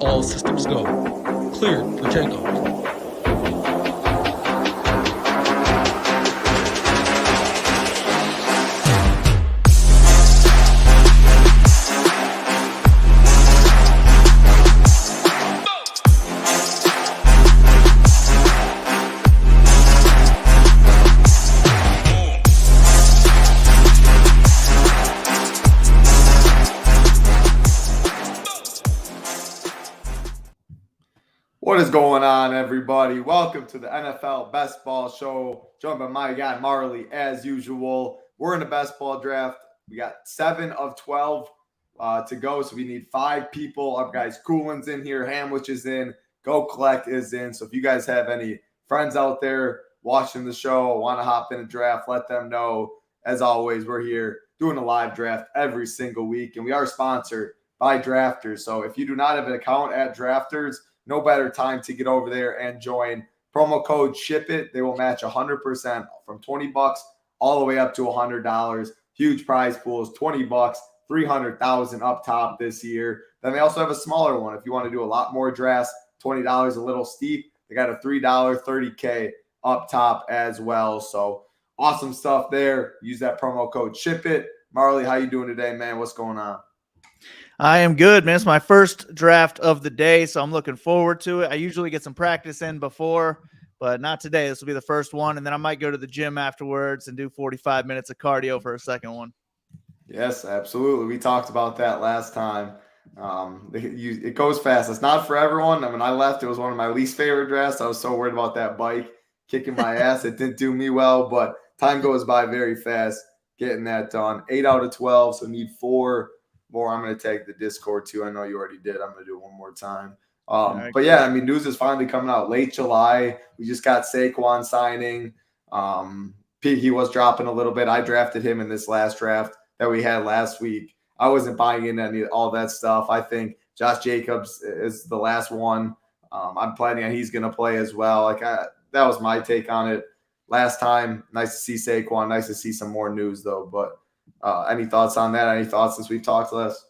All systems go. Cleared for takeoff. What is going on, everybody? Welcome to the NFL Best Ball Show. Joined by my guy, Marley, as usual. We're in the best ball draft. We got 7 of 12 to go, so we need 5 people. Our guys, Coolin's in here, Hamwich is in, Go Collect is in. So if you guys have any friends out there watching the show, want to hop in a draft, let them know. As always, we're here doing a live draft every single week, and we are sponsored by Drafters. So if you do not have an account at Drafters, no better time to get over there and join. Promo code SHIPIT. They will match 100% from $20 all the way up to $100. Huge prize pools, $20, $300,000 up top this year. Then they also have a smaller one. If you want to do a lot more drafts, $20 a little steep. They got a $3 $30K up top as well. So awesome stuff there. Use that promo code SHIPIT. Marley, how you doing today, man? What's going on? I am good, man. It's my first draft of the day, so I'm looking forward to it. I usually get some practice in before, but not today. This will be the first one, and then I might go to the gym afterwards and do 45 minutes of cardio for a second one. Yes, absolutely. We talked about that last time. It goes fast. It's not for everyone. When I left, it was one of my least favorite drafts. I was so worried about that bike kicking my ass. It didn't do me well, but time goes by very fast getting that done. 8 out of 12, so need 4 more. I'm going to take the Discord too. I know you already did. I'm going to do it one more time. But yeah, I mean, news is finally coming out late July. We just got Saquon signing. He was dropping a little bit. I drafted him in this last draft that we had last week. I wasn't buying into all that stuff. I think Josh Jacobs is the last one. I'm planning on he's going to play as well. That was my take on it last time. Nice to see Saquon. Nice to see some more news though. But any thoughts on that? Any thoughts since we've talked less?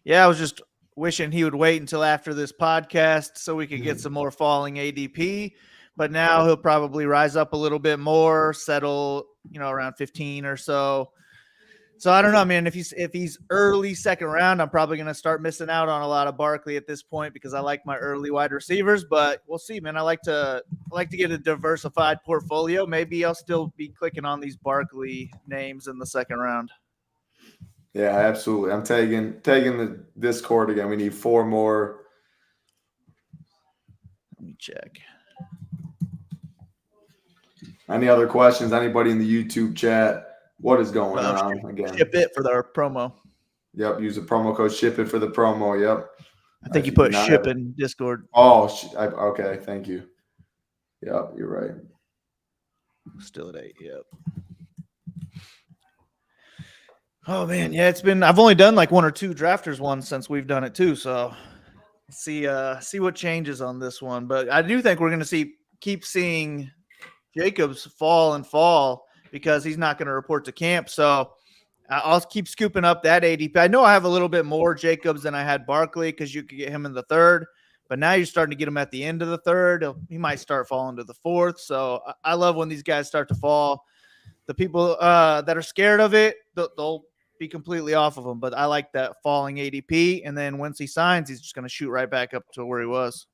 Yeah, I was just wishing he would wait until after this podcast so we could get some more falling ADP. But now he'll probably rise up a little bit more, settle, around 15 or so. So I don't know, man. If he's early second round, I'm probably going to start missing out on a lot of Barkley at this point because I like my early wide receivers. But we'll see, man. I like to get a diversified portfolio. Maybe I'll still be clicking on these Barkley names in the second round. Yeah, absolutely. I'm taking the Discord again. We need 4 more. Let me check. Any other questions? Anybody in the YouTube chat? What is going on again? SHIPIT for our promo. Yep, use the promo code SHIPIT for the promo. Yep. I think you put SHIP in Discord. Oh, okay. Thank you. Yep, you're right. Still at 8. Yep. Oh man, yeah, I've only done like 1 or 2 drafters ones since we've done it too. So see what changes on this one. But I do think we're going to keep seeing Jacobs fall because he's not going to report to camp. So I'll keep scooping up that ADP. I know I have a little bit more Jacobs than I had Barkley because you could get him in the 3rd, but now you're starting to get him at the end of the 3rd. He might start falling to the 4th. So I love when these guys start to fall. The people that are scared of it, they'll be completely off of him. But I like that falling ADP. And then once he signs, he's just going to shoot right back up to where he was.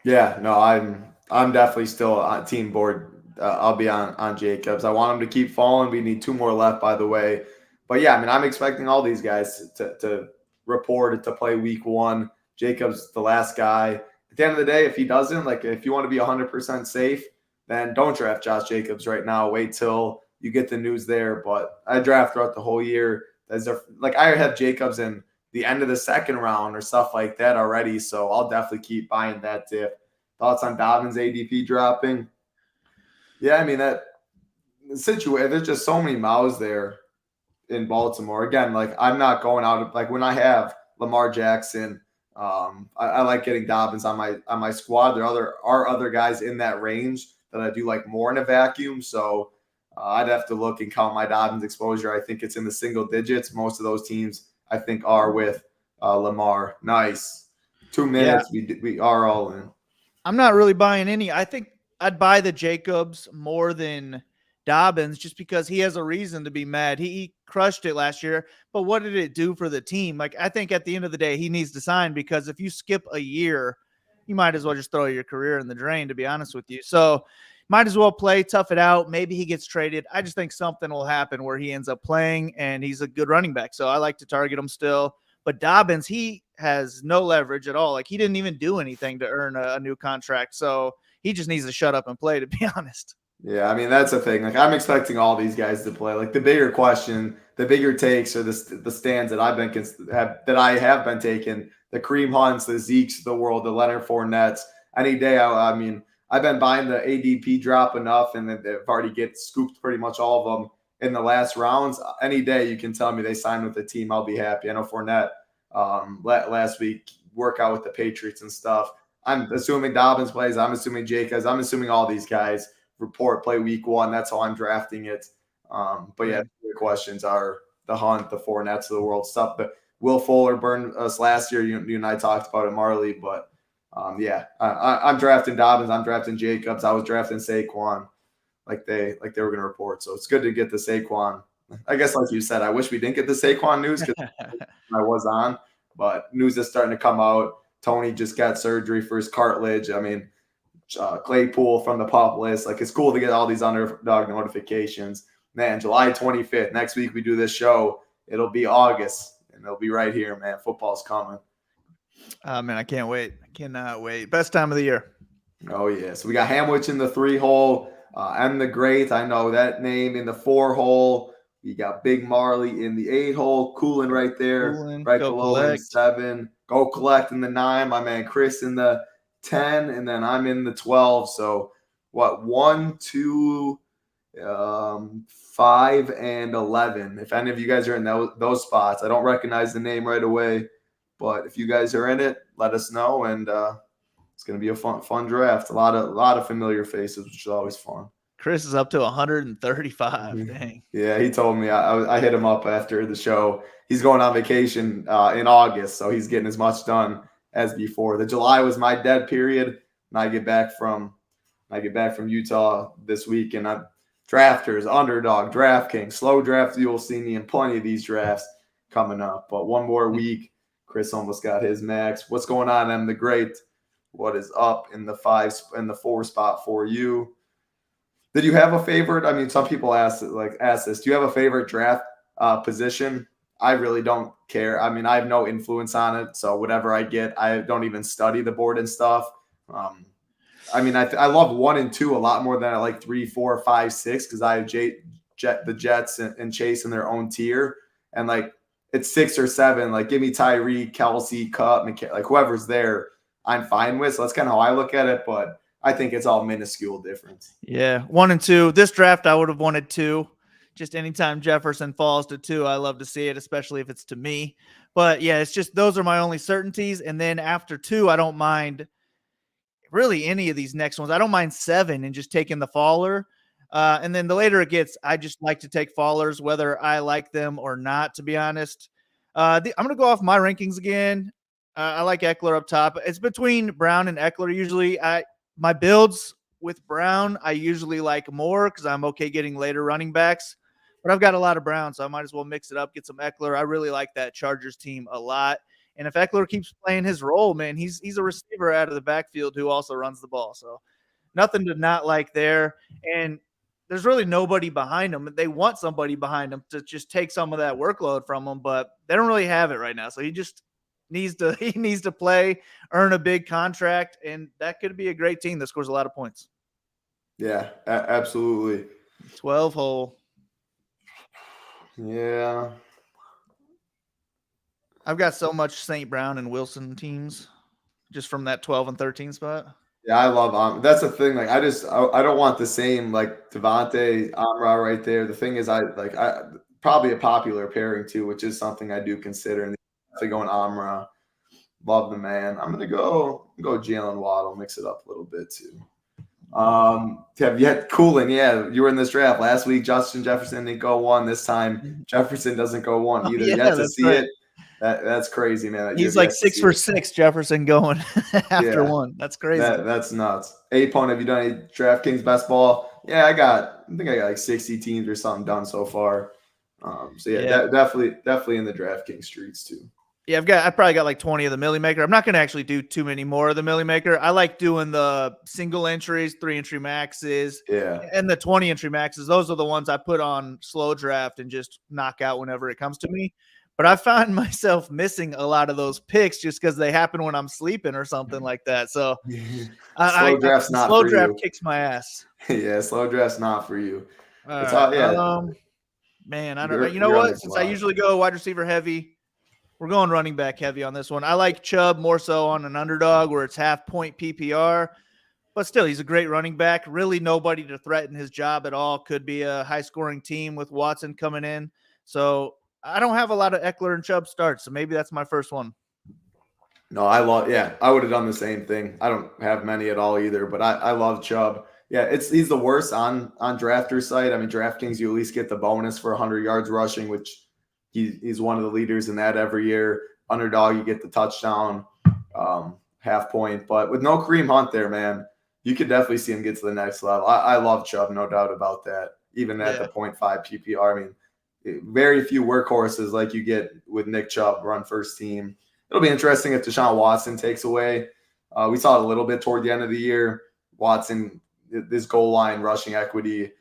Yeah, no, I'm definitely still on team board. I'll be on Jacobs. I want him to keep falling. We need 2 more left, by the way. But yeah, I mean, I'm expecting all these guys to report to play week 1. Jacobs, the last guy. At the end of the day, if he doesn't, if you want to be 100% safe, then don't draft Josh Jacobs right now. Wait till you get the news there. But I draft throughout the whole year. I have Jacobs in the end of the 2nd round or stuff like that already. So I'll definitely keep buying that dip. Thoughts on Dobbins ADP dropping? Yeah, I mean, that situation, there's just so many mouths there in Baltimore. Again, I'm not going out when I have Lamar Jackson, I like getting Dobbins on my squad. There are other guys in that range that I do like more in a vacuum. So I'd have to look and count my Dobbins exposure. I think it's in the single digits. Most of those teams I think are with Lamar. Nice. 2 minutes, we are all in. I'm not really buying any. I think I'd buy the Jacobs more than Dobbins just because he has a reason to be mad. He crushed it last year, but what did it do for the team? Like, I think at the end of the day, he needs to sign because if you skip a year, you might as well just throw your career in the drain, to be honest with you. So might as well play, tough it out. Maybe he gets traded. I just think something will happen where he ends up playing, and he's a good running back. So I like to target him still. But Dobbins, he has no leverage at all. Like, he didn't even do anything to earn a new contract. So he just needs to shut up and play, to be honest. Yeah, I mean, that's the thing. Like, I'm expecting all these guys to play. Like, the bigger question, the bigger takes are the stands that I have been taking. The Kareem Hunts, the Zekes of the world, the Leonard Fournettes. Any day, I mean, I've been buying the ADP drop enough, and they've already get scooped pretty much all of them in the last rounds. Any day you can tell me they signed with the team, I'll be happy. I know Fournette last week work out with the Patriots and stuff. I'm assuming Dobbins plays. I'm assuming Jacobs. I'm assuming all these guys play week 1. That's how I'm drafting it. But yeah, the questions are the Hunt, the Fournettes of the world stuff. But Will Fuller burned us last year. You and I talked about it, Marley. But yeah, I'm drafting Dobbins. I'm drafting Jacobs. I was drafting Saquon, like they were going to report. So it's good to get the Saquon. I guess, like you said, I wish we didn't get the Saquon news because I was on. But news is starting to come out. Tony just got surgery for his cartilage. I mean, Claypool from the pup list. Like, it's cool to get all these Underdog notifications. Man, July 25th. Next week we do this show. It'll be August, and it'll be right here, man. Football's coming. Man, I can't wait. I cannot wait. Best time of the year. Oh, yeah. So we got Hamwich in the 3-hole. M the Great. I know that name in the 4-hole. We got Big Marley in the 8-hole. Cooling right there. Right below in 7. Go Collect in the 9. My man Chris in the 10, and then I'm in the 12. So what, 1, 2, 5, and 11. If any of you guys are in those spots, I don't recognize the name right away, but if you guys are in it, let us know. And it's going to be a fun draft. A lot of familiar faces, which is always fun. Chris is up to 135. Dang. Yeah, he told me. I hit him up after the show. He's going on vacation in August, so he's getting as much done as before. The July was my dead period, and I get back from Utah this week, and I'm drafters, Underdog, DraftKings, slow draft. You'll see me in plenty of these drafts coming up. But one more week, Chris almost got his max. What's going on, M the Great? What is up in the 4 spot for you? Did you have a favorite? I mean, some people ask this. Do you have a favorite draft position? I really don't care. I mean, I have no influence on it. So whatever I get, I don't even study the board and stuff. I mean, I love 1 and 2 a lot more than I like 3, 4, 5, 6 because I have the Jets and Chase in their own tier. And like it's 6 or 7. Like give me Tyreek, Kelsey, Cup, like whoever's there, I'm fine with. So that's kind of how I look at it. But I think it's all minuscule difference. Yeah, 1 and 2. This draft, I would have wanted 2. Just anytime Jefferson falls to 2, I love to see it, especially if it's to me. But yeah, it's just those are my only certainties. And then after 2, I don't mind really any of these next ones. I don't mind 7 and just taking the faller. And then the later it gets, I just like to take fallers, whether I like them or not, to be honest. I'm going to go off my rankings again. I like Eckler up top. It's between Brown and Eckler usually. My builds with Brown, I usually like more because I'm okay getting later running backs. But I've got a lot of Brown, so I might as well mix it up, get some Eckler. I really like that Chargers team a lot. And if Eckler keeps playing his role, man, he's a receiver out of the backfield who also runs the ball. So nothing to not like there. And there's really nobody behind him. They want somebody behind him to just take some of that workload from him, but they don't really have it right now. So he just needs to play, earn a big contract, and that could be a great team that scores a lot of points. Yeah, absolutely. 12-hole. Yeah. I've got so much St. Brown and Wilson teams just from that 12 and 13 spot. Yeah, I love that's the thing. Like, I don't want the same like Devontae, Amra right there. The thing is, I probably a popular pairing too, which is something I do consider. And definitely going Amra. Love the man. I'm gonna go Jalen Waddle, mix it up a little bit too. Have you had Coolin? Yeah, you were in this draft last week. Justin Jefferson didn't go 1. This time Jefferson doesn't go 1 either. Yeah, Yet to see right. it. That's crazy, man. He's like 6 for 6, Jefferson, going after one. That's crazy. That's nuts. A-Pone, have you done any DraftKings best ball? Yeah, I think I got like 60 teams or something done so far. Definitely in the DraftKings streets too. Yeah, I probably got like 20 of the Millie Maker. I'm not going to actually do too many more of the Millie Maker. I like doing the single entries, 3 entry maxes, and the 20 entry maxes. Those are the ones I put on slow draft and just knock out whenever it comes to me. But I find myself missing a lot of those picks just because they happen when I'm sleeping or something like that. So slow draft kicks my ass. Yeah, slow draft's not for you. Man, I don't know. You know what? Since I usually go wide receiver heavy, we're going running back heavy on this one. I like Chubb more so on an underdog where it's half point PPR, but still, he's a great running back. Really nobody to threaten his job at all. Could be a high-scoring team with Watson coming in. So I don't have a lot of Eckler and Chubb starts, so maybe that's my first one. No, I would have done the same thing. I don't have many at all either, but I love Chubb. Yeah, he's the worst on Drafter's site. I mean, DraftKings, you at least get the bonus for 100 yards rushing, which he's one of the leaders in that every year. Underdog, you get the touchdown, half point. But with no Kareem Hunt there, man, you could definitely see him get to the next level. I love Chubb, no doubt about that, even at the 0.5 PPR. I mean, very few workhorses like you get with Nick Chubb, run first team. It'll be interesting if Deshaun Watson takes away. We saw it a little bit toward the end of the year. Watson, this goal line rushing equity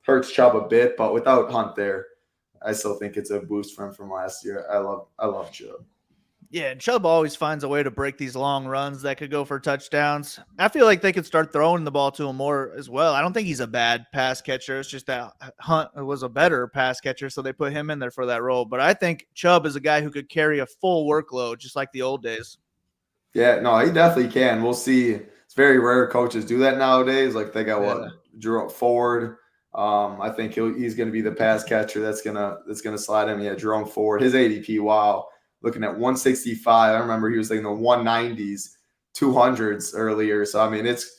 hurts Chubb a bit, but without Hunt there, I still think it's a boost for him from last year. I love Chubb. Yeah, Chubb always finds a way to break these long runs that could go for touchdowns. I feel like they could start throwing the ball to him more as well. I don't think he's a bad pass catcher. It's just that Hunt was a better pass catcher, so they put him in there for that role. But I think Chubb is a guy who could carry a full workload, just like the old days. Yeah, no, he definitely can. We'll see. It's very rare coaches do that nowadays. Like they got Jerome Ford. I think he's going to be the pass catcher that's gonna slide him. Yeah, Jerome Ford. His ADP, wow. Looking at 165. I remember he was like in the 190s, 200s earlier. So I mean, it's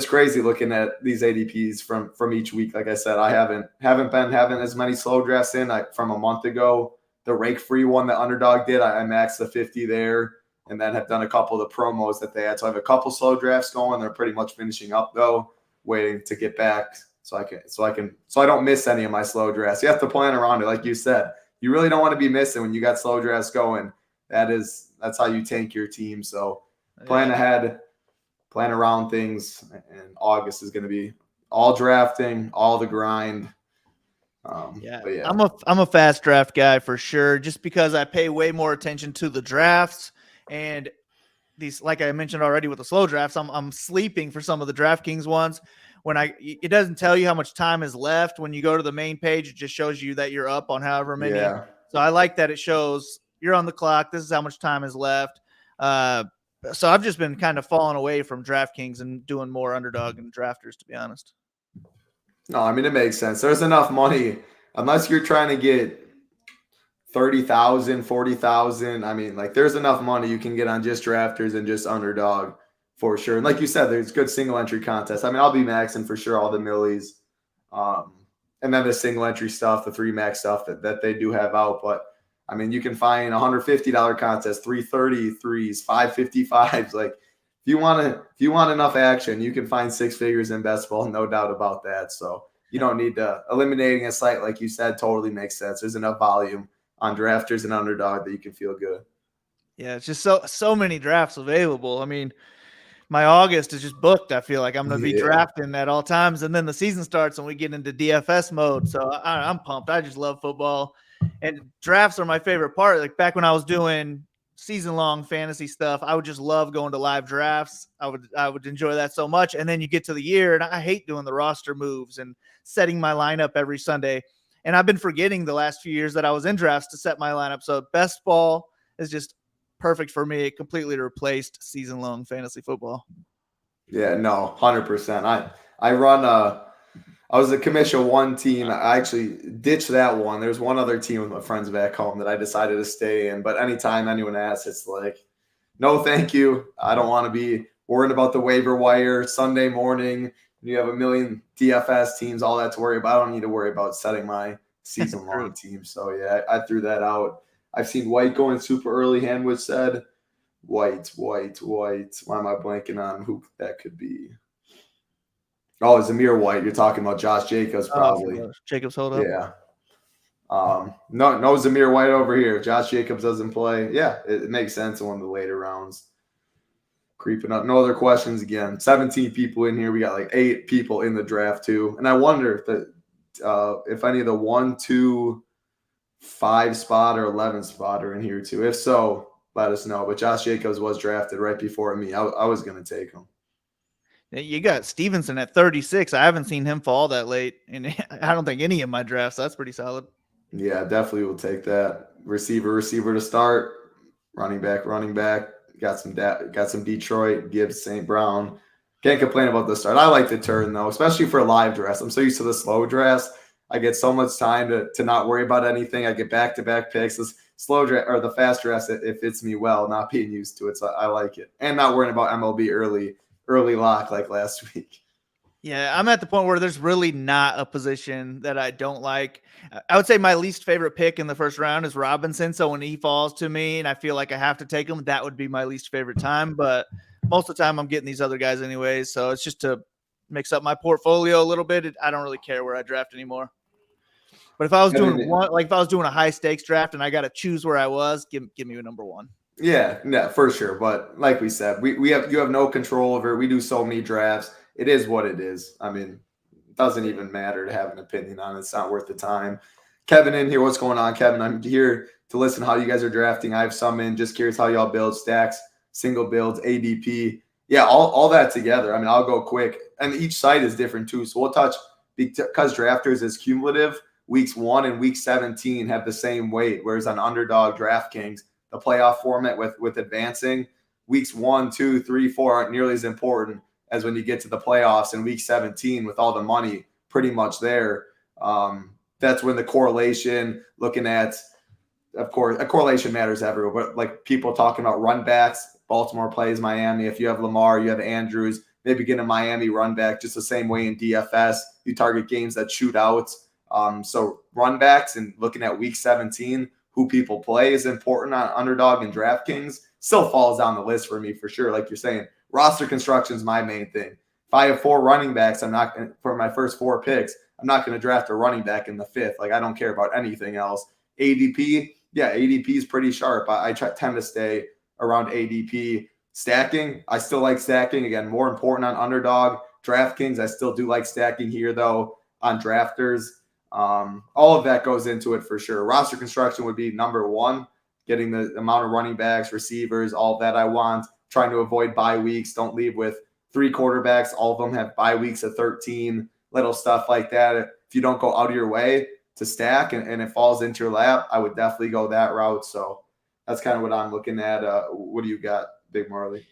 crazy looking at these ADPs from each week. Like I said, I haven't been having as many slow drafts in. From a month ago, the rake free one that Underdog did, I maxed the 50 there, and then have done a couple of the promos that they had. So I have a couple slow drafts going. They're pretty much finishing up though, waiting to get back so I don't miss any of my slow drafts. You have to plan around it, like you said. You really don't want to be missing when you got slow drafts going. That's how you tank your team. So plan ahead, plan around things. And August is going to be all drafting, all the grind. I'm a fast draft guy for sure, just because I pay way more attention to the drafts and these. Like I mentioned already with the slow drafts, I'm sleeping for some of the DraftKings ones. It doesn't tell you how much time is left when you go to the main page. It just shows you that you're up on however many. Yeah. So I like that it shows you're on the clock. This is how much time is left. So I've just been kind of falling away from DraftKings and doing more Underdog and drafters, to be honest. No, I mean, it makes sense. There's enough money unless you're trying to get 30,000, 40,000. I mean, like there's enough money you can get on just drafters and just Underdog. For sure. And like you said, there's good single entry contests. I mean, I'll be maxing for sure all the millies. And then the single entry stuff, the 3 max stuff that they do have out. But I mean, you can find $150 contest, 333s, 555s. Like if you want enough action, you can find 6 figures in best ball, no doubt about that. So you don't need to eliminating a site, like you said, totally makes sense. There's enough volume on drafters and Underdog that you can feel good. Yeah, it's just so many drafts available. I mean, my August is just booked. I feel like I'm going to be drafting at all times. And then the season starts and we get into DFS mode. So I'm pumped. I just love football. And drafts are my favorite part. Like back when I was doing season-long fantasy stuff, I would just love going to live drafts. I would enjoy that so much. And then you get to the year, and I hate doing the roster moves and setting my lineup every Sunday. And I've been forgetting the last few years that I was in drafts to set my lineup. So best ball is just perfect for me. It completely replaced season-long fantasy football. Yeah, no, 100%. I was a commission one team. I actually ditched that one. There's one other team with my friends back home that I decided to stay in. But anytime anyone asks, it's like, no, thank you. I don't want to be worried about the waiver wire Sunday morning. You have a million DFS teams, all that to worry about. I don't need to worry about setting my season-long team. So, yeah, I threw that out. I've seen White going super early. Hanwood said White. Why am I blanking on who that could be? Oh, Zamir White. You're talking about Josh Jacobs, probably. Jacobs hold up. Yeah. No Zamir White over here. Josh Jacobs doesn't play. Yeah, it makes sense in one of the later rounds. Creeping up. No other questions again. 17 people in here. We got like 8 people in the draft too. And I wonder if any of the 1, 2, 5 spot or 11 spot are in here too. If so, let us know. But Josh Jacobs was drafted right before me. I was going to take him. You got Stevenson at 36. I haven't seen him fall that late, and I don't think any of my drafts. That's pretty solid. Yeah, definitely will take that. Receiver to start. Running back. Got some Detroit, Gibbs, St. Brown. Can't complain about the start. I like the turn though, especially for live drafts. I'm so used to the slow drafts. I get so much time to not worry about anything. I get back-to-back picks. This slow draft or the fast drafts, it fits me well, not being used to it. So I like it. And not worrying about MLB early lock like last week. Yeah, I'm at the point where there's really not a position that I don't like. I would say my least favorite pick in the first round is Robinson. So when he falls to me and I feel like I have to take him, that would be my least favorite time. But most of the time I'm getting these other guys anyways. So it's just to mix up my portfolio a little bit. I don't really care where I draft anymore. But if I was doing if I was doing a high stakes draft and I got to choose where I was, give me a number one. Yeah, for sure. But like we said, you have no control over it. We do so many drafts. It is what it is. I mean, it doesn't even matter to have an opinion on it. It's not worth the time. Kevin in here. What's going on, Kevin? I'm here to listen how you guys are drafting. I have some in. Just curious how y'all build stacks, single builds, ADP. Yeah, all that together. I mean, I'll go quick. And each site is different too. So we'll touch, because Drafters is cumulative, weeks 1 and week 17 have the same weight. Whereas on Underdog, DraftKings, the playoff format with advancing, weeks 1, 2, 3, 4 aren't nearly as important as when you get to the playoffs in week 17 with all the money pretty much there. That's when the correlation, looking at, of course, a correlation matters everywhere, but like people talking about run backs, Baltimore plays Miami. If you have Lamar, you have Andrews, maybe get a Miami run back just the same way in DFS. You target games that shoot out. So run backs and looking at week 17, who people play is important on Underdog and DraftKings. Still falls down the list for me for sure. Like you're saying, roster construction is my main thing. If I have 4 running backs, for my first 4 picks, I'm not going to draft a running back in the 5th. Like I don't care about anything else. ADP, yeah, ADP is pretty sharp. I tend to stay around ADP. Stacking, I still like stacking. Again, more important on Underdog. DraftKings, I still do like stacking here though on Drafters. All of that goes into it for sure. Roster construction would be number 1, getting the amount of running backs, receivers, all that I want. Trying to avoid bye weeks. Don't leave with 3 quarterbacks. All of them have bye weeks of 13, little stuff like that. If you don't go out of your way to stack and it falls into your lap, I would definitely go that route. So that's kind of what I'm looking at. What do you got, Big Marley?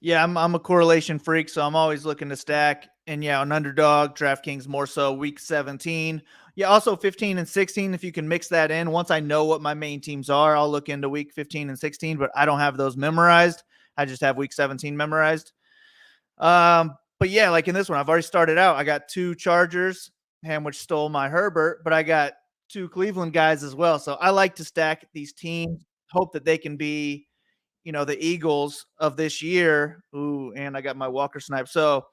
Yeah, I'm a correlation freak, so I'm always looking to stack. And yeah, on Underdog, DraftKings more so week 17. Yeah, also 15 and 16, if you can mix that in. Once I know what my main teams are, I'll look into week 15 and 16, but I don't have those memorized. I just have week 17 memorized. But yeah, like in this one, I've already started out. I got 2 Chargers, which stole my Herbert, but I got 2 Cleveland guys as well. So I like to stack these teams, hope that they can be, the Eagles of this year. Ooh, and I got my Walker snipe. So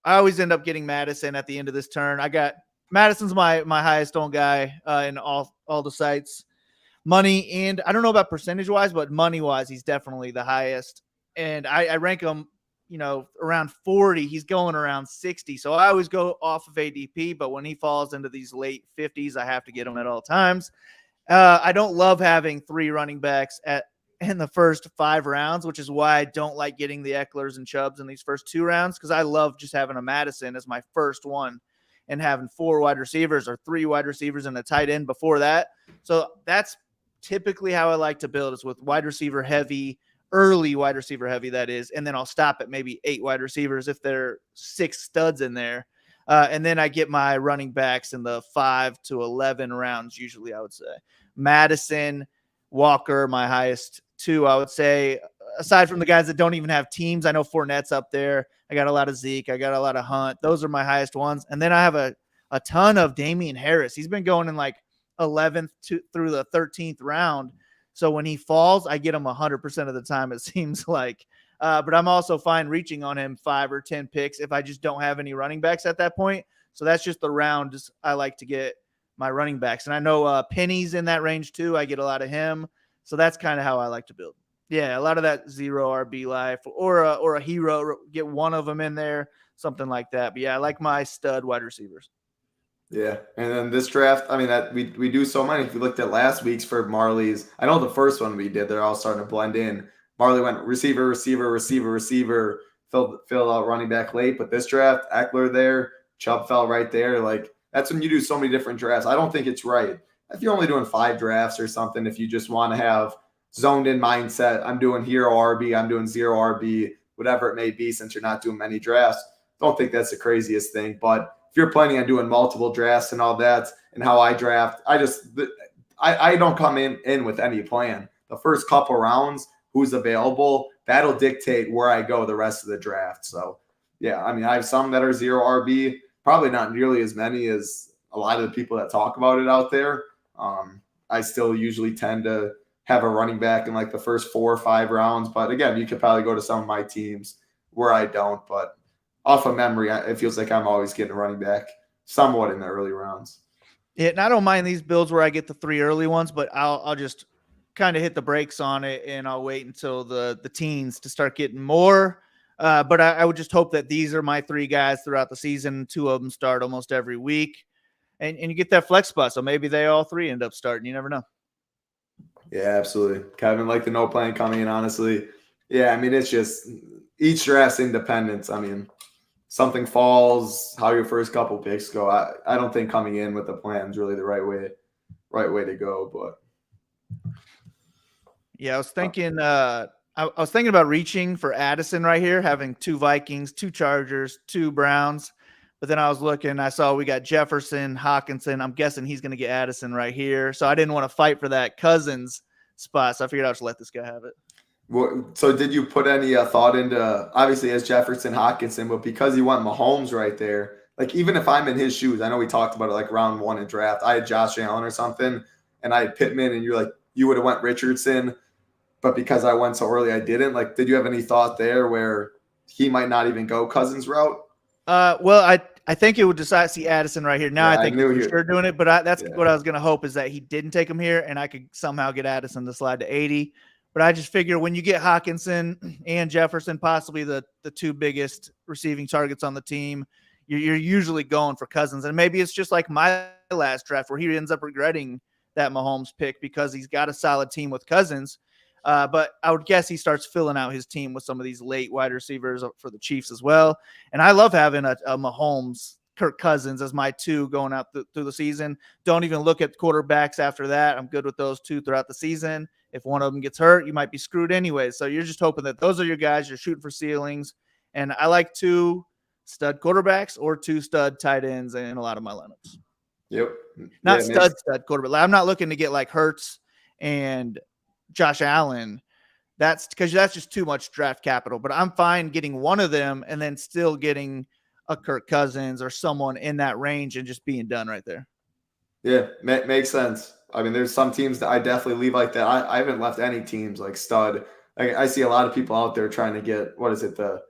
I always end up getting Madison at the end of this turn. I got Madison's my highest owned guy in all the sites. Money, and I don't know about percentage wise, but money wise, he's definitely the highest. And I rank him, around 40. He's going around 60. So I always go off of ADP, but when he falls into these late 50s, I have to get him at all times. I don't love having 3 running backs in the first 5 rounds, which is why I don't like getting the Ecklers and Chubbs in these first 2 rounds, because I love just having a Madison as my first one and having 4 wide receivers or 3 wide receivers and a tight end before that. So that's typically how I like to build, is with wide receiver heavy, early wide receiver heavy, that is. And then I'll stop at maybe 8 wide receivers if there are 6 studs in there. And then I get my running backs in the 5 to 11 rounds, usually, I would say. Madison, Walker, my highest 2, I would say, aside from the guys that don't even have teams. I know Fournette's up there. I got a lot of Zeke. I got a lot of Hunt. Those are my highest ones. And then I have a ton of Damian Harris. He's been going in like 11th through the 13th round. So when he falls, I get him 100% of the time, it seems like. But I'm also fine reaching on him 5 or 10 picks if I just don't have any running backs at that point. So that's just the round I like to get my running backs. And I know Penny's in that range too. I get a lot of him. So that's kind of how I like to build. Yeah, a lot of that 0 RB life or a hero, get one of them in there, something like that. But yeah, I like my stud wide receivers. Yeah, and then this draft, I mean, that we do so many. If you looked at last week's for Marley's, I know the first one we did, they're all starting to blend in. Marley went receiver, filled out running back late. But this draft, Eckler there, Chubb fell right there. Like, that's when you do so many different drafts. I don't think it's right. If you're only doing 5 drafts or something, if you just want to have zoned in mindset, I'm doing hero RB, I'm doing 0 RB, whatever it may be, since you're not doing many drafts, don't think that's the craziest thing. But if you're planning on doing multiple drafts and all that, and how I draft, I don't come in with any plan. The first couple rounds, who's available, that'll dictate where I go the rest of the draft. So, yeah, I mean, I have some that are 0 RB, probably not nearly as many as a lot of the people that talk about it out there. I still usually tend to have a running back in like the first 4 or 5 rounds. But again, you could probably go to some of my teams where I don't. But off of memory, it feels like I'm always getting a running back somewhat in the early rounds. Yeah, and I don't mind these builds where I get the 3 early ones, but I'll just kind of hit the brakes on it, and I'll wait until the teens to start getting more. But I would just hope that these are my 3 guys throughout the season. 2 of them start almost every week, and you get that flex spot. So maybe they all 3 end up starting. You never know. Yeah, absolutely. Kevin, like the no plan coming in, honestly. Yeah, I mean, it's just each draft's independence. I mean, something falls, how your first couple picks go. I don't think coming in with a plan is really the right way to go. But yeah, I was thinking I was thinking about reaching for Addison right here, having 2 Vikings, 2 Chargers, 2 Browns. But then I was looking, I saw we got Jefferson, Hawkinson. I'm guessing he's going to get Addison right here. So I didn't want to fight for that Cousins spot. So I figured I'll just let this guy have it. Well, so did you put any thought into, obviously as Jefferson, Hawkinson, but because you want Mahomes right there, like even if I'm in his shoes, I know we talked about it like round 1 in draft, I had Josh Allen or something, and I had Pittman, and you're like, you would have went Richardson, but because I went so early, I didn't. Like, did you have any thought there where he might not even go Cousins route? Well, I think it would decide. See Addison right here. Now Yeah, I think I he's for sure doing it, but that's Yeah. what I was going to hope, is that he didn't take him here, and I could somehow get Addison to slide to 80. But I just figure when you get Hawkinson and Jefferson, possibly the 2 biggest receiving targets on the team, you're usually going for Cousins. And maybe it's just like my last draft where he ends up regretting that Mahomes pick because he's got a solid team with Cousins. But I would guess he starts filling out his team with some of these late wide receivers for the Chiefs as well. And I love having a Mahomes, Kirk Cousins as my 2 going out through the season. Don't even look at quarterbacks after that. I'm good with those 2 throughout the season. If one of them gets hurt, you might be screwed anyway. So you're just hoping that those are your guys. You're shooting for ceilings. And I like 2 stud quarterbacks or 2 stud tight ends in a lot of my lineups. Yep. Not stud quarterback. I'm not looking to get like Hurts and Josh Allen. That's because that's just too much draft capital. But I'm fine getting one of them and then still getting a Kirk Cousins or someone in that range and just being done right there. Yeah, makes sense. I mean, there's some teams that I definitely leave like that. I haven't left any teams like stud. I see a lot of people out there trying to get, what is it, the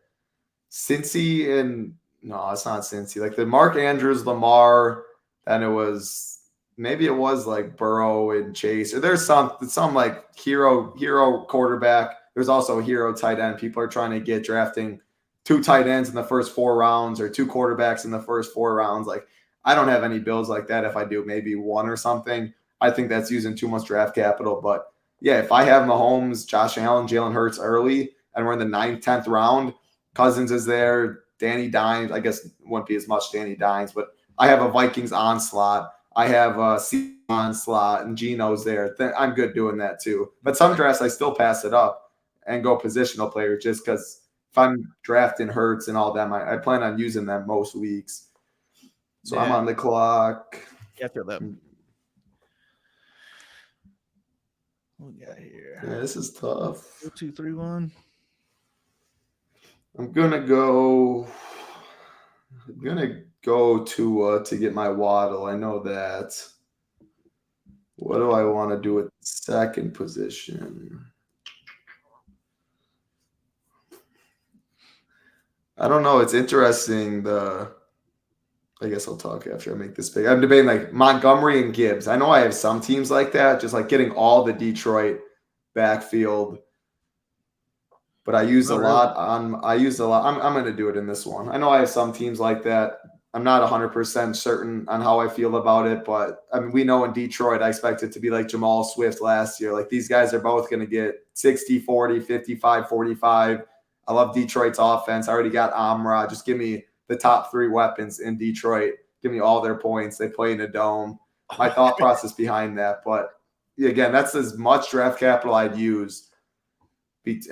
Cincy and no, it's not Cincy. Like the Mark Andrews, Lamar, and it was like Burrow and Chase. Or there's some like hero quarterback. There's also a hero tight end. People are trying to get drafting 2 tight ends in the first 4 rounds or 2 quarterbacks in the first 4 rounds. Like, I don't have any builds like that. If I do, maybe 1 or something. I think that's using too much draft capital. But yeah, if I have Mahomes, Josh Allen, Jalen Hurts early, and we're in the 9th, 10th round, Cousins is there, Danny Dimes. I guess it wouldn't be as much Danny Dimes, but I have a Vikings onslaught. I have a C onslaught, and Geno's there. I'm good doing that too. But some drafts, I still pass it up and go positional players just because if I'm drafting Hurts and all them, I plan on using them most weeks. So yeah. I'm on the clock. Yeah, feel that. What we got here? Yeah, this is tough. 2, 3, 1. I'm gonna go to get my Waddle. I know that. What do I want to do with Second position. I don't know. It's interesting. I guess I'll talk after I make this pick. I'm debating like Montgomery and Gibbs. I know I have some teams like that, just like getting all the Detroit backfield. But I used a lot. I'm going to do it in this one. I know I have some teams like that. I'm not 100% certain on how I feel about it, but I mean, we know in Detroit, I expect it to be like Jamal Swift last year. Like these guys are both going to get 60, 40, 55, 45. I love Detroit's offense. I already got Amra. Just give me the top 3 weapons in Detroit. Give me all their points. They play in a dome. My thought process behind that. But again, that's as much draft capital I'd use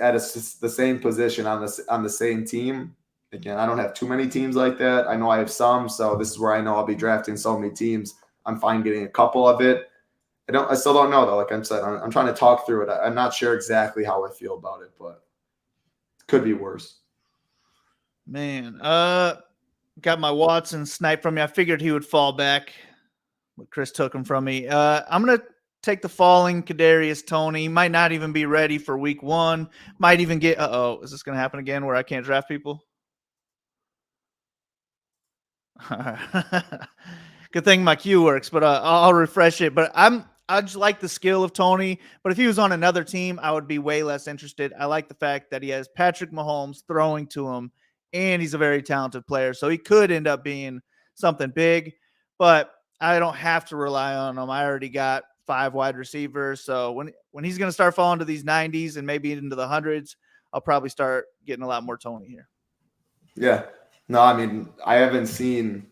at the same position on the same team. Again, I don't have too many teams like that. I know I have some, so this is where I know I'll be drafting so many teams. I'm fine getting a couple of it. I still don't know though. Like I said, I'm trying to talk through it. I'm not sure exactly how I feel about it, but it could be worse. Man, got my Watson sniped from me. I figured he would fall back, but Chris took him from me. I'm gonna take the falling Kadarius Toney. Might not even be ready for week 1. Might even get. Is this gonna happen again where I can't draft people? Good thing my queue works, but I'll refresh it. But I just like the skill of Toney. But if he was on another team, I would be way less interested. I like the fact that he has Patrick Mahomes throwing to him, and he's a very talented player. So he could end up being something big, but I don't have to rely on him. I already got 5 wide receivers. So when he's going to start falling to these 90s and maybe into the hundreds, I'll probably start getting a lot more Toney here. Yeah. No, I mean, I haven't seen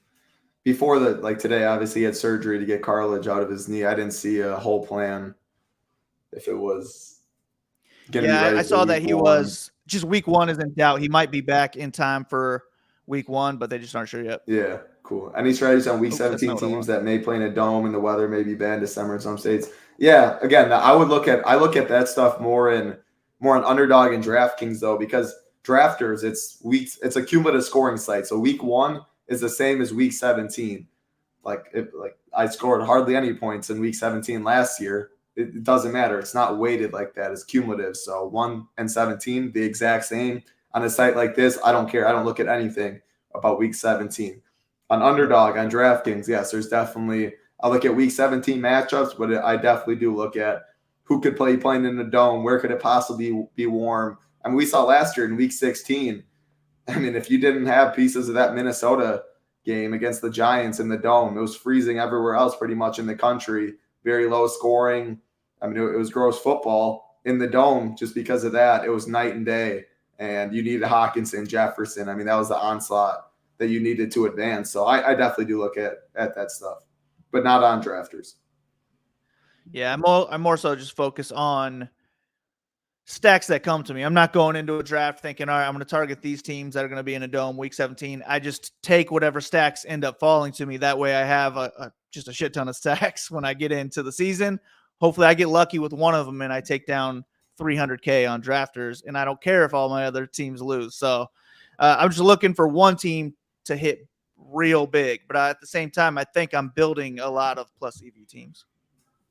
before today, obviously he had surgery to get cartilage out of his knee. I didn't see a whole plan if it was going to be ready. I saw that he was just week 1 is in doubt. He might be back in time for week 1, but they just aren't sure yet. Yeah, cool. Any strategies on week 17 teams that may play in a dome and the weather may be bad in December in some states? Yeah, again, I look at that stuff more on Underdog and DraftKings though, because drafters, it's a cumulative scoring site. So week 1 is the same as week 17. Like I scored hardly any points in week 17 last year. It doesn't matter. It's not weighted like that. It's cumulative. So 1 and 17, the exact same. On a site like this, I don't care. I don't look at anything about week 17. On Underdog, on DraftKings, yes, there's definitely – I look at week 17 matchups, but I definitely do look at who could play playing in the dome, where could it possibly be warm. I mean, we saw last year in week 16, I mean, if you didn't have pieces of that Minnesota game against the Giants in the dome, it was freezing everywhere else pretty much in the country, very low scoring. I mean, it was gross football in the dome just because of that. It was night and day, and you needed Hawkinson, Jefferson. I mean, that was the onslaught that you needed to advance. So I definitely do look at that stuff, but not on drafters. Yeah, I'm more so just focus on stacks that come to me. I'm not going into a draft thinking, all right, I'm going to target these teams that are going to be in a dome week 17. I just take whatever stacks end up falling to me. That way I have just a shit ton of stacks when I get into the season. Hopefully I get lucky with one of them and I take down 300K on drafters, and I don't care if all my other teams lose. So I'm just looking for one team to hit real big. But at the same time, I think I'm building a lot of plus EV teams.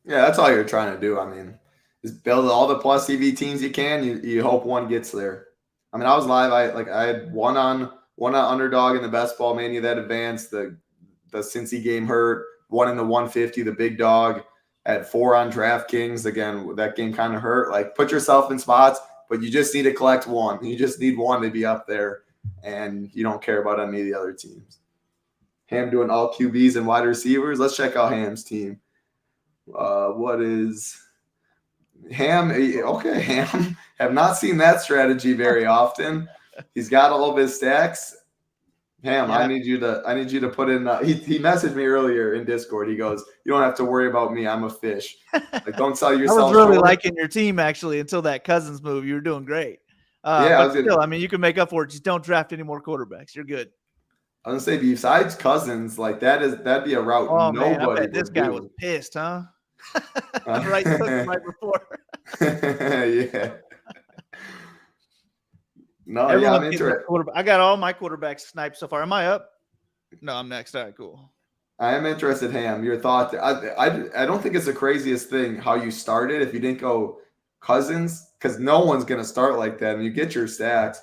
Yeah, that's all you're trying to do. I mean, just build all the plus EV teams you can. You hope one gets there. I mean, I was live. I had one on Underdog in the best ball mania that advanced. The Cincy game hurt. One in the 150, the big dog. I had 4 on DraftKings. Again, that game kind of hurt. Like, put yourself in spots, but you just need to collect one. You just need one to be up there, and you don't care about any of the other teams. Ham doing all QBs and wide receivers. Let's check out Ham's team. What is Ham? Okay, Ham. Have not seen that strategy very often. He's got all of his stacks. Ham, yeah. I need you to put in. He messaged me earlier in Discord. He goes, "You don't have to worry about me. I'm a fish. Like, don't sell yourself." I was really liking your team actually until that Cousins move. You were doing great. But still, I mean, you can make up for it. Just don't draft any more quarterbacks. You're good. I was gonna say, besides Cousins, like that'd be a route nobody. Man, I bet this guy was pissed, huh? right before. Yeah. No, I'm interested. I got all my quarterbacks sniped so far. Am I up? No, I'm next. All right, cool. I am interested, Ham. Your thought? I don't think it's the craziest thing how you started if you didn't go Cousins, because no one's gonna start like that, and you get your stacks.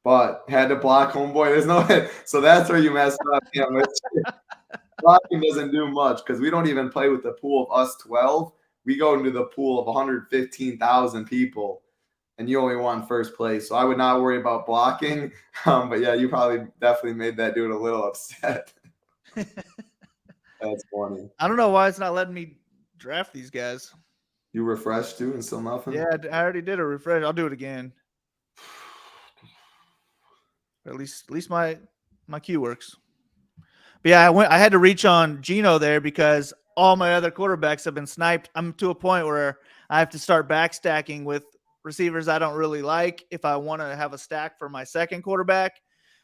But had to block homeboy. There's no so that's where you messed up. Ham. Blocking doesn't do much because we don't even play with the pool of us 12. We go into the pool of 115,000 people, and you only won first place. So I would not worry about blocking. But yeah, you probably definitely made that dude a little upset. That's funny. I don't know why it's not letting me draft these guys. You refreshed too and still nothing? Yeah, I already did a refresh. I'll do it again. At least my queue works. But yeah, I had to reach on Geno there because all my other quarterbacks have been sniped. I'm to a point where I have to start backstacking with receivers I don't really like if I want to have a stack for my second quarterback.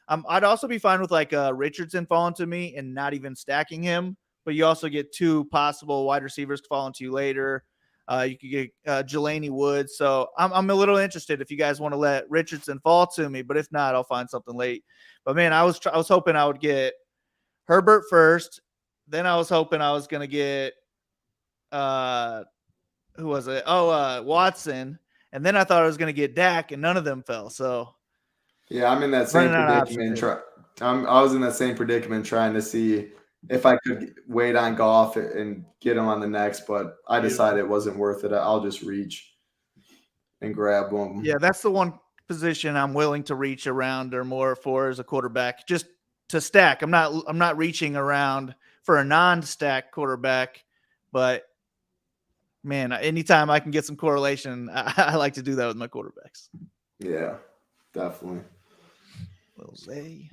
I'd also be fine with like Richardson falling to me and not even stacking him, but you also get two possible wide receivers falling to you later. You could get Jelani Woods. So I'm a little interested if you guys want to let Richardson fall to me, but if not, I'll find something late. But man, I was hoping I would get Herbert first. Then I was hoping I was going to get who was it? Watson. And then I thought I was going to get Dak, and none of them fell. So yeah, I'm in that same predicament. I was in that same predicament trying to see if I could wait on Goff and get him on the next, but I decided it wasn't worth it. I'll just reach and grab one. Yeah, that's the one position I'm willing to reach around or more for as a quarterback, just to stack. I'm not reaching around for a non-stack quarterback, but man, anytime I can get some correlation, I like to do that with my quarterbacks. Yeah, definitely. Little Zay.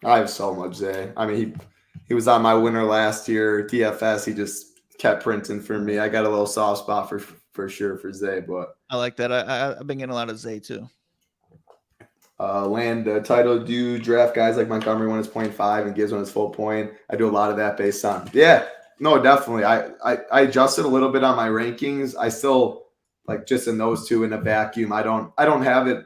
I have so much Zay. I mean, he was on my winner last year, DFS. He just kept printing for me. I got a little soft spot for sure for Zay, but I like that. I've been getting a lot of Zay too. Land title, do you draft guys like Montgomery when it's 0.5 and gives one his full point? I do a lot of that based on no, definitely. I adjusted a little bit on my rankings. I still like just in those two in a vacuum. I don't have it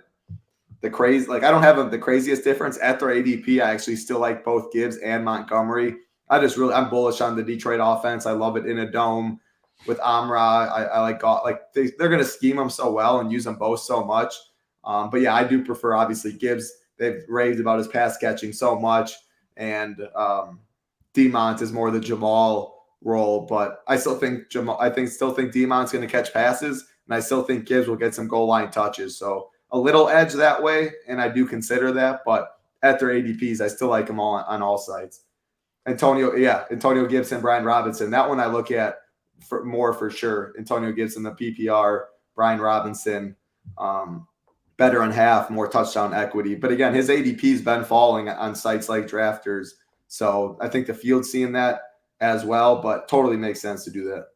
the crazy, like I don't have the craziest difference at their ADP. I actually still like both Gibbs and Montgomery. I'm bullish on the Detroit offense. I love it in a dome with Amra. I like they're going to scheme them so well and use them both so much. But yeah, I do prefer obviously Gibbs. They've raved about his pass catching so much, and Demont is more the Jamal role. But I still think Demont's going to catch passes, and I still think Gibbs will get some goal line touches. So a little edge that way, and I do consider that. But at their ADPs, I still like them all on all sides. Antonio Gibson, Brian Robinson. That one I look at for sure. Antonio Gibson, the PPR, Brian Robinson. Better on half, more touchdown equity. But again, his ADP's been falling on sites like Drafters. So I think the field's seeing that as well, but totally makes sense to do that.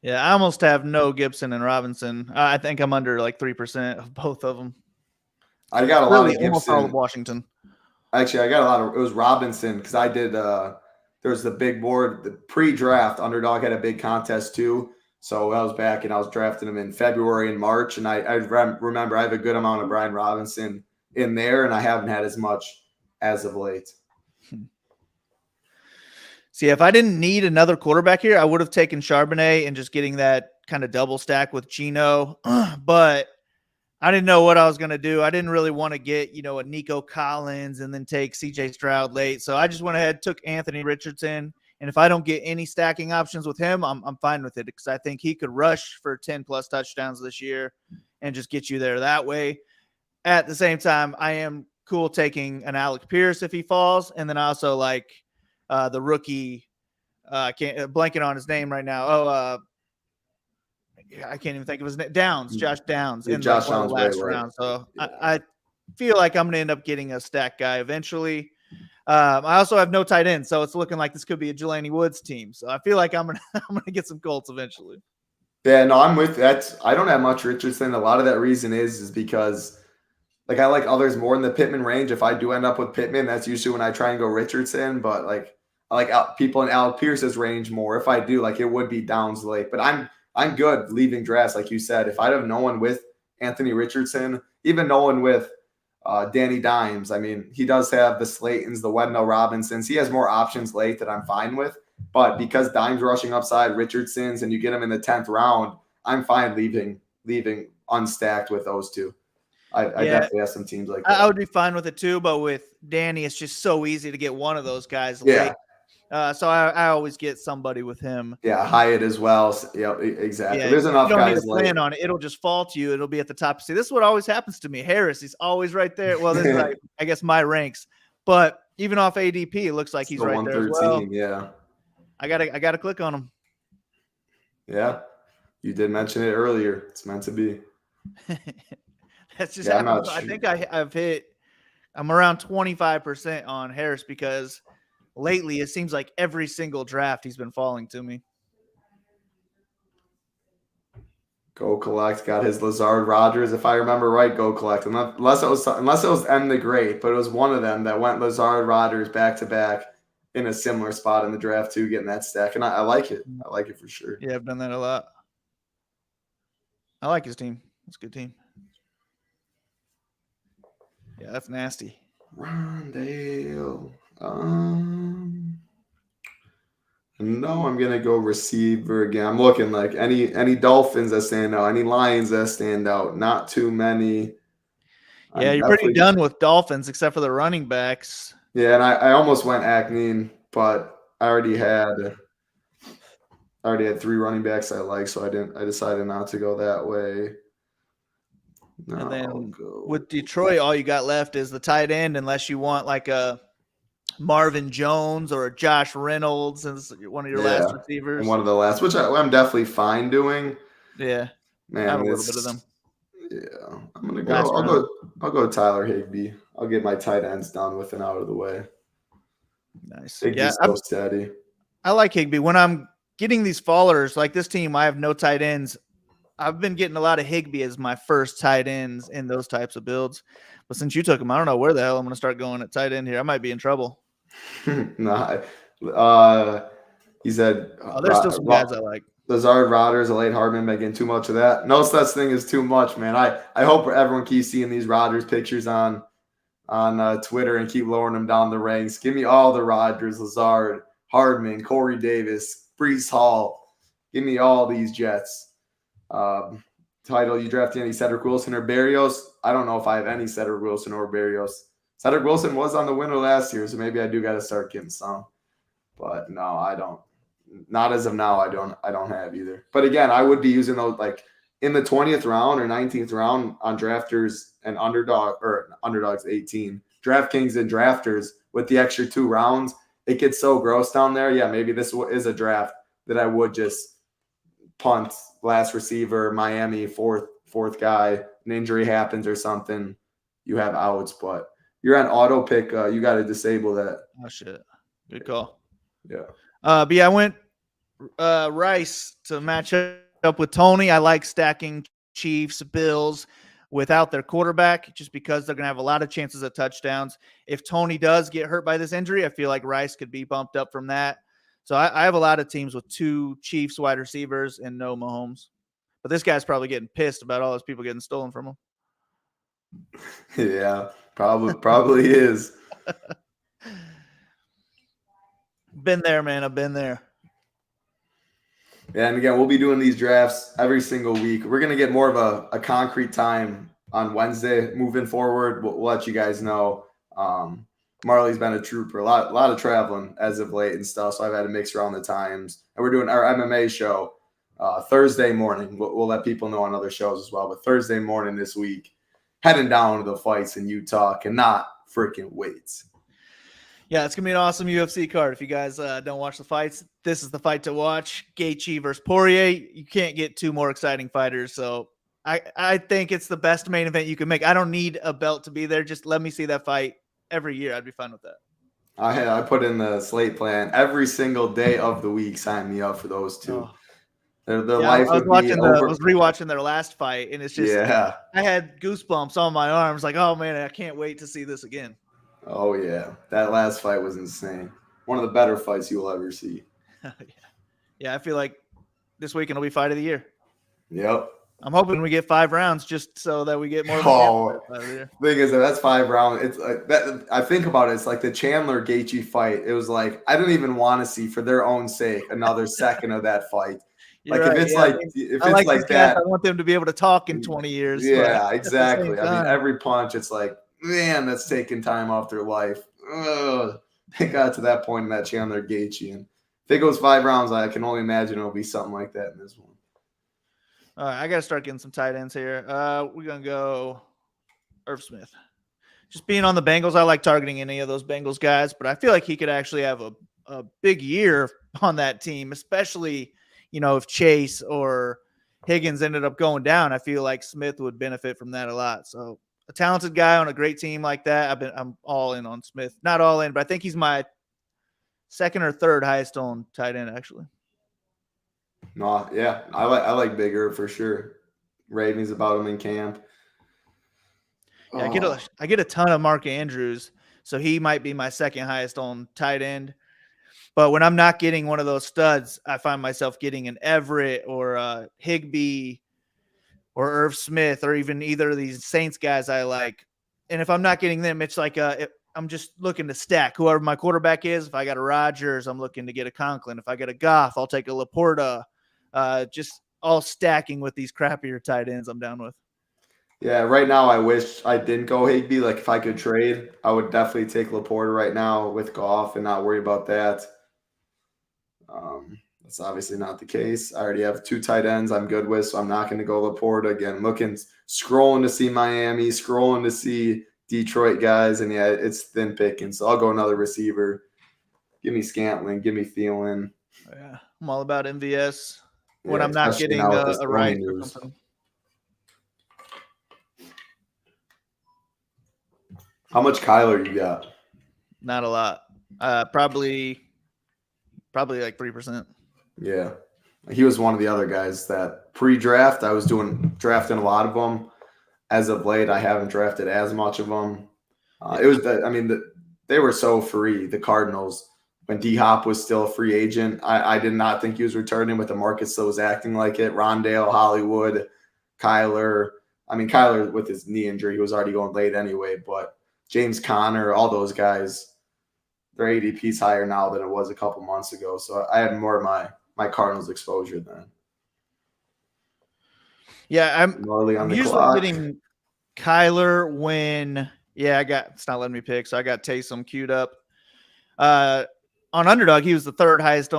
Yeah, I almost have no Gibson and Robinson. I think I'm under like 3% of both of them. I got a lot of Gibson. Almost all of Washington. Actually, I got a lot of – it was Robinson because I did there was the big board. The pre-draft, Underdog had a big contest too. So I was back and I was drafting him in February and March. And I remember I have a good amount of Brian Robinson in there, and I haven't had as much as of late. See, if I didn't need another quarterback here, I would have taken Charbonnet and just getting that kind of double stack with Geno. But I didn't know what I was going to do. I didn't really want to get, a Nico Collins and then take CJ Stroud late. So I just went ahead, took Anthony Richardson. And if I don't get any stacking options with him, I'm fine with it because I think he could rush for 10-plus touchdowns this year and just get you there that way. At the same time, I am cool taking an Alec Pierce if he falls. And then I also like the rookie, blanking on his name right now. I can't even think of his name. Josh Downs. Yeah, Josh Downs last round. So yeah. I feel like I'm going to end up getting a stack guy eventually. I also have no tight end, so it's looking like this could be a Jelani Woods team. So I feel like I'm gonna get some Colts eventually. Yeah, no, I'm with that. I don't have much Richardson. A lot of that reason is because like I like others more in the Pittman range. If I do end up with Pittman, that's usually when I try and go Richardson. But like I like people in Alec Pierce's range more. If I do, like it would be Downs late. But I'm good leaving drafts, like you said. If I have no one with Anthony Richardson, even no one with Danny Dimes. I mean, he does have the Slaytons, the Wendell Robinsons. He has more options late that I'm fine with. But because Dimes rushing upside, Richardson's, and you get him in the 10th round, I'm fine leaving unstacked with those two. I definitely have some teams like that. I would be fine with it too, but with Danny, it's just so easy to get one of those guys Yeah. late. So I always get somebody with him. Yeah, Hyatt as well. Yeah, exactly. Yeah, There's enough you don't guys need to plan on it. It'll just fall to you. It'll be at the top. See, this is what always happens to me. Harris, he's always right there. Well, this is like, I guess my ranks, but even off ADP, it looks like he's right there as well. Yeah, I gotta click on him. Yeah, you did mention it earlier. It's meant to be. That's just happened. I think I'm around 25% on Harris because lately it seems like every single draft he's been falling to me. Go Collect got his Lazard Rogers, if I remember right. Go Collect, unless it was M the Great, but it was one of them that went Lazard Rogers back to back in a similar spot in the draft too, getting that stack, and I like it. I like it for sure. Yeah, I've done that a lot. I like his team. It's a good team. Yeah, that's nasty. Rondale. No, I'm gonna go receiver again. I'm looking like any Dolphins that stand out, any Lions that stand out. Not too many. Yeah, you're pretty done with Dolphins except for the running backs. Yeah, and I almost went Acne, but I already had 3 running backs I like, so I decided not to go that way. No, and then with Detroit, all you got left is the tight end, unless you want like a Marvin Jones or a Josh Reynolds as one of your last receivers. And one of the last, which I'm definitely fine doing. Yeah, man, I have a little bit of them. Yeah, I'm gonna go. I'll go Tyler Higbee. I'll get my tight ends done with and out of the way. Nice. Higbee's so steady. I like Higbee. When I'm getting these fallers like this team, I have no tight ends. I've been getting a lot of Higbee as my first tight ends in those types of builds. But since you took him, I don't know where the hell I'm going to start going at tight end here. I might be in trouble. Nah. He said, there's still some guys I like. Lazard, Rodgers, Elite Hardman, making too much of that. No such thing as too much, man. I hope everyone keeps seeing these Rodgers pictures on Twitter and keep lowering them down the ranks. Give me all the Rodgers, Lazard, Hardman, Corey Davis, Breece Hall. Give me all these Jets. Title, you drafted any Cedric Wilson or Berrios? I don't know if I have any Cedric Wilson or Berrios. Cedric Wilson was on the winner last year, so maybe I do got to start getting some. But no, I don't. Not as of now. I don't have either. But again, I would be using those like in the 20th round or 19th round on drafters and underdogs 18. DraftKings and drafters with the extra 2 rounds. It gets so gross down there. Yeah, maybe this is a draft that I would just punt, last receiver, Miami, fourth guy, an injury happens or something, you have outs, but you're on auto pick, you got to disable that. Oh shit. Good call. Yeah. But yeah, I went Rice to match up with Tony. I like stacking Chiefs, Bills without their quarterback just because they're going to have a lot of chances at touchdowns. If Tony does get hurt by this injury, I feel like Rice could be bumped up from that. So I have a lot of teams with 2 Chiefs wide receivers and no Mahomes. But this guy's probably getting pissed about all those people getting stolen from him. Yeah, probably is. Been there, man. I've been there. Yeah, and again, we'll be doing these drafts every single week. We're going to get more of a concrete time on Wednesday moving forward. We'll let you guys know. Marley's been a trooper, a lot of traveling as of late and stuff, so I've had to mix around the times. And we're doing our MMA show Thursday morning. We'll let people know on other shows as well, but Thursday morning this week, heading down to the fights in Utah, cannot freaking wait. Yeah, it's going to be an awesome UFC card. If you guys don't watch the fights, this is the fight to watch. Gaethje versus Poirier. You can't get 2 more exciting fighters, so I think it's the best main event you can make. I don't need a belt to be there. Just let me see that fight every year. I'd be fine with that. I put in the slate plan every single day of the week. Sign me up for those 2. Oh. Life I was rewatching their last fight, and it's just I had goosebumps on my arms. Like, oh man, I can't wait to see this again. Oh yeah, that last fight was insane. One of the better fights you will ever see. Yeah, I feel like this weekend will be fight of the year. Yep. I'm hoping we get 5 rounds just so that we get more of a Oh, out of here. thing is that's 5 rounds. It's like that. I think about it. It's like the Chandler Gaethje fight. It was like I didn't even want to see for their own sake another second of that fight. You're Like right. if it's Yeah, like I mean, if I it's like like these guys. that, I want them to be able to talk in 20 years. But yeah, at the exactly. same I mean, time, every punch, it's like, man, that's taking time off their life. Ugh. It got to that point in that Chandler Gaethje, and if it goes 5 rounds, I can only imagine it'll be something like that in this one. all right, I got to start getting some tight ends here. We're gonna go Irv Smith. Just being on the Bengals, I like targeting any of those Bengals guys, but I feel like he could actually have a big year on that team, especially, if Chase or Higgins ended up going down. I feel like Smith would benefit from that a lot. So a talented guy on a great team like that, I'm all in on Smith. Not all in, but I think he's my second or third highest on tight end, actually. No, yeah, I like Bigger for sure. Ravings about him in camp. Yeah, I get a ton of Mark Andrews, so he might be my second highest on tight end. But when I'm not getting one of those studs, I find myself getting an Everett or Higbee or Irv Smith or even either of these Saints guys I like. And if I'm not getting them, it's like I'm just looking to stack whoever my quarterback is. If I got a Rodgers, I'm looking to get a Conklin. If I got a Goff, I'll take a Laporta. Just all stacking with these crappier tight ends I'm down with. Yeah, right now I wish I didn't go Higbee. Like if I could trade, I would definitely take Laporta right now with Goff and not worry about that. That's obviously not the case. I already have 2 tight ends I'm good with, so I'm not going to go Laporta again. Scrolling to see Miami, scrolling to see Detroit guys, and yeah, it's thin picking. So I'll go another receiver. Give me Scantling, give me Thielen. Yeah, I'm all about MVS when Yeah, I'm not especially getting now with this a Tony Rice or news. something. How much Kyler you got? Not a lot. Probably like 3%. Yeah. He was one of the other guys that pre-draft, I was drafting a lot of them. As of late, I haven't drafted as much of them. They were so free, the Cardinals. When D-Hop was still a free agent, I did not think he was returning with the market still was acting like it. Rondale, Hollywood, Kyler. I mean, Kyler with his knee injury, he was already going late anyway, but James Conner, all those guys, their ADP's higher now than it was a couple months ago. So I had more of my Cardinals exposure then. Yeah, Marley on I'm the usually clock. getting Kyler when it's not letting me pick, so I got Taysom queued up. On Underdog, he was the third highest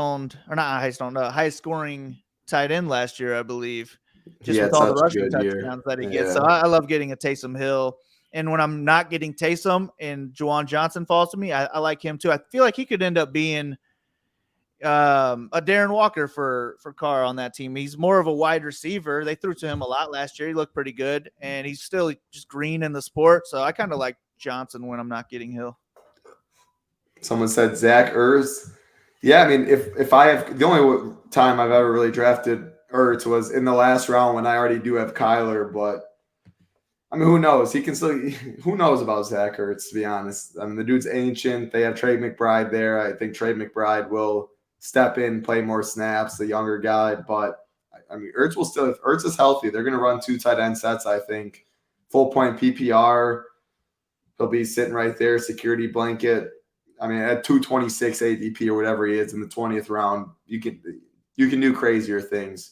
scoring tight end last year, I believe. Just with all the rushing touchdowns that he gets. So I love getting a Taysom Hill. And when I'm not getting Taysom and Juwan Johnson falls to me, I like him too. I feel like he could end up being a Darren Walker for Carr on that team. He's more of a wide receiver. They threw to him a lot last year. He looked pretty good, and he's still just green in the sport. So I kind of like Johnson when I'm not getting Hill. Someone said Zach Ertz. Yeah, I mean, if I have the only time I've ever really drafted Ertz was in the last round when I already do have Kyler, but I mean, who knows? He can still. Who knows about Zach Ertz? To be honest, I mean, the dude's ancient. They have Trey McBride there. I think Trey McBride will step in, play more snaps, the younger guy. But I mean, Ertz will still. If Ertz is healthy, they're going to run 2 tight end sets. I think full point PPR. He'll be sitting right there, security blanket. I mean, at 226 ADP or whatever he is in the 20th round, you can do crazier things.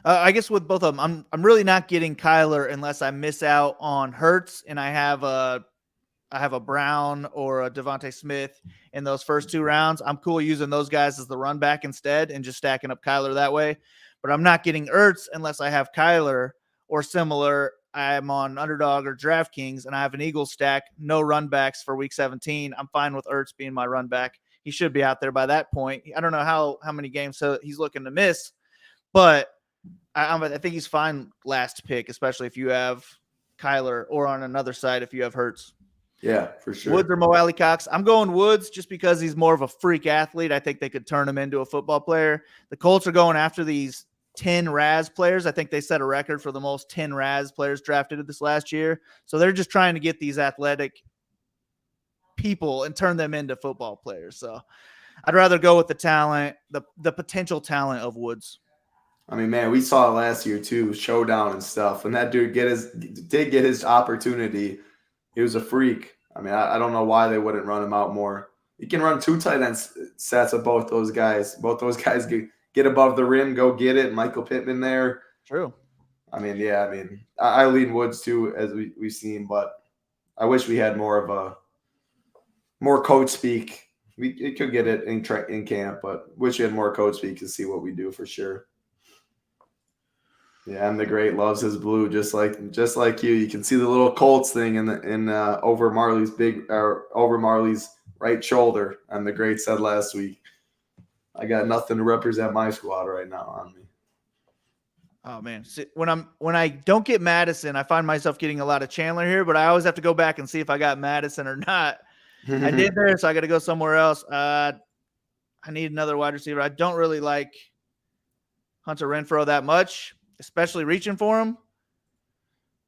I guess with both of them, I'm really not getting Kyler unless I miss out on Hurts and I have a Brown or a Devontae Smith in those first 2 rounds. I'm cool using those guys as the run back instead and just stacking up Kyler that way. But I'm not getting Ertz unless I have Kyler or similar. I'm on Underdog or DraftKings and I have an Eagles stack, no run backs for week 17. I'm fine with Ertz being my run back. He should be out there by that point. I don't know how many games he's looking to miss, but I think he's fine last pick, especially if you have Kyler, or on another side if you have Hurts. Yeah, for sure. Woods or Mo Alley Cox. I'm going Woods just because he's more of a freak athlete. I think they could turn him into a football player. The Colts are going after these 10 Raz players. I think they set a record for the most 10 Raz players drafted this last year. So they're just trying to get these athletic people and turn them into football players. So I'd rather go with the talent, the potential talent of Woods. I mean, man, we saw it last year too, showdown and stuff. When that dude did get his opportunity, he was a freak. I mean, I don't know why they wouldn't run him out more. You can run 2 tight end sets of both those guys. Both those guys get above the rim, go get it. Michael Pittman there. True. I mean, yeah, I mean, I lean Woods too, as we've seen, but I wish we had more coach speak. We could get it in camp, but wish we had more coach speak to see what we do for sure. Yeah, and the great loves his blue, just like you. You can see the little Colts thing over Marley's right shoulder. And the great said last week, I got nothing to represent my squad right now on me. Oh man, when I don't get Madison, I find myself getting a lot of Chandler here, but I always have to go back and see if I got Madison or not. I did there, so I got to go somewhere else. I need another wide receiver. I don't really like Hunter Renfrow that much, especially reaching for him.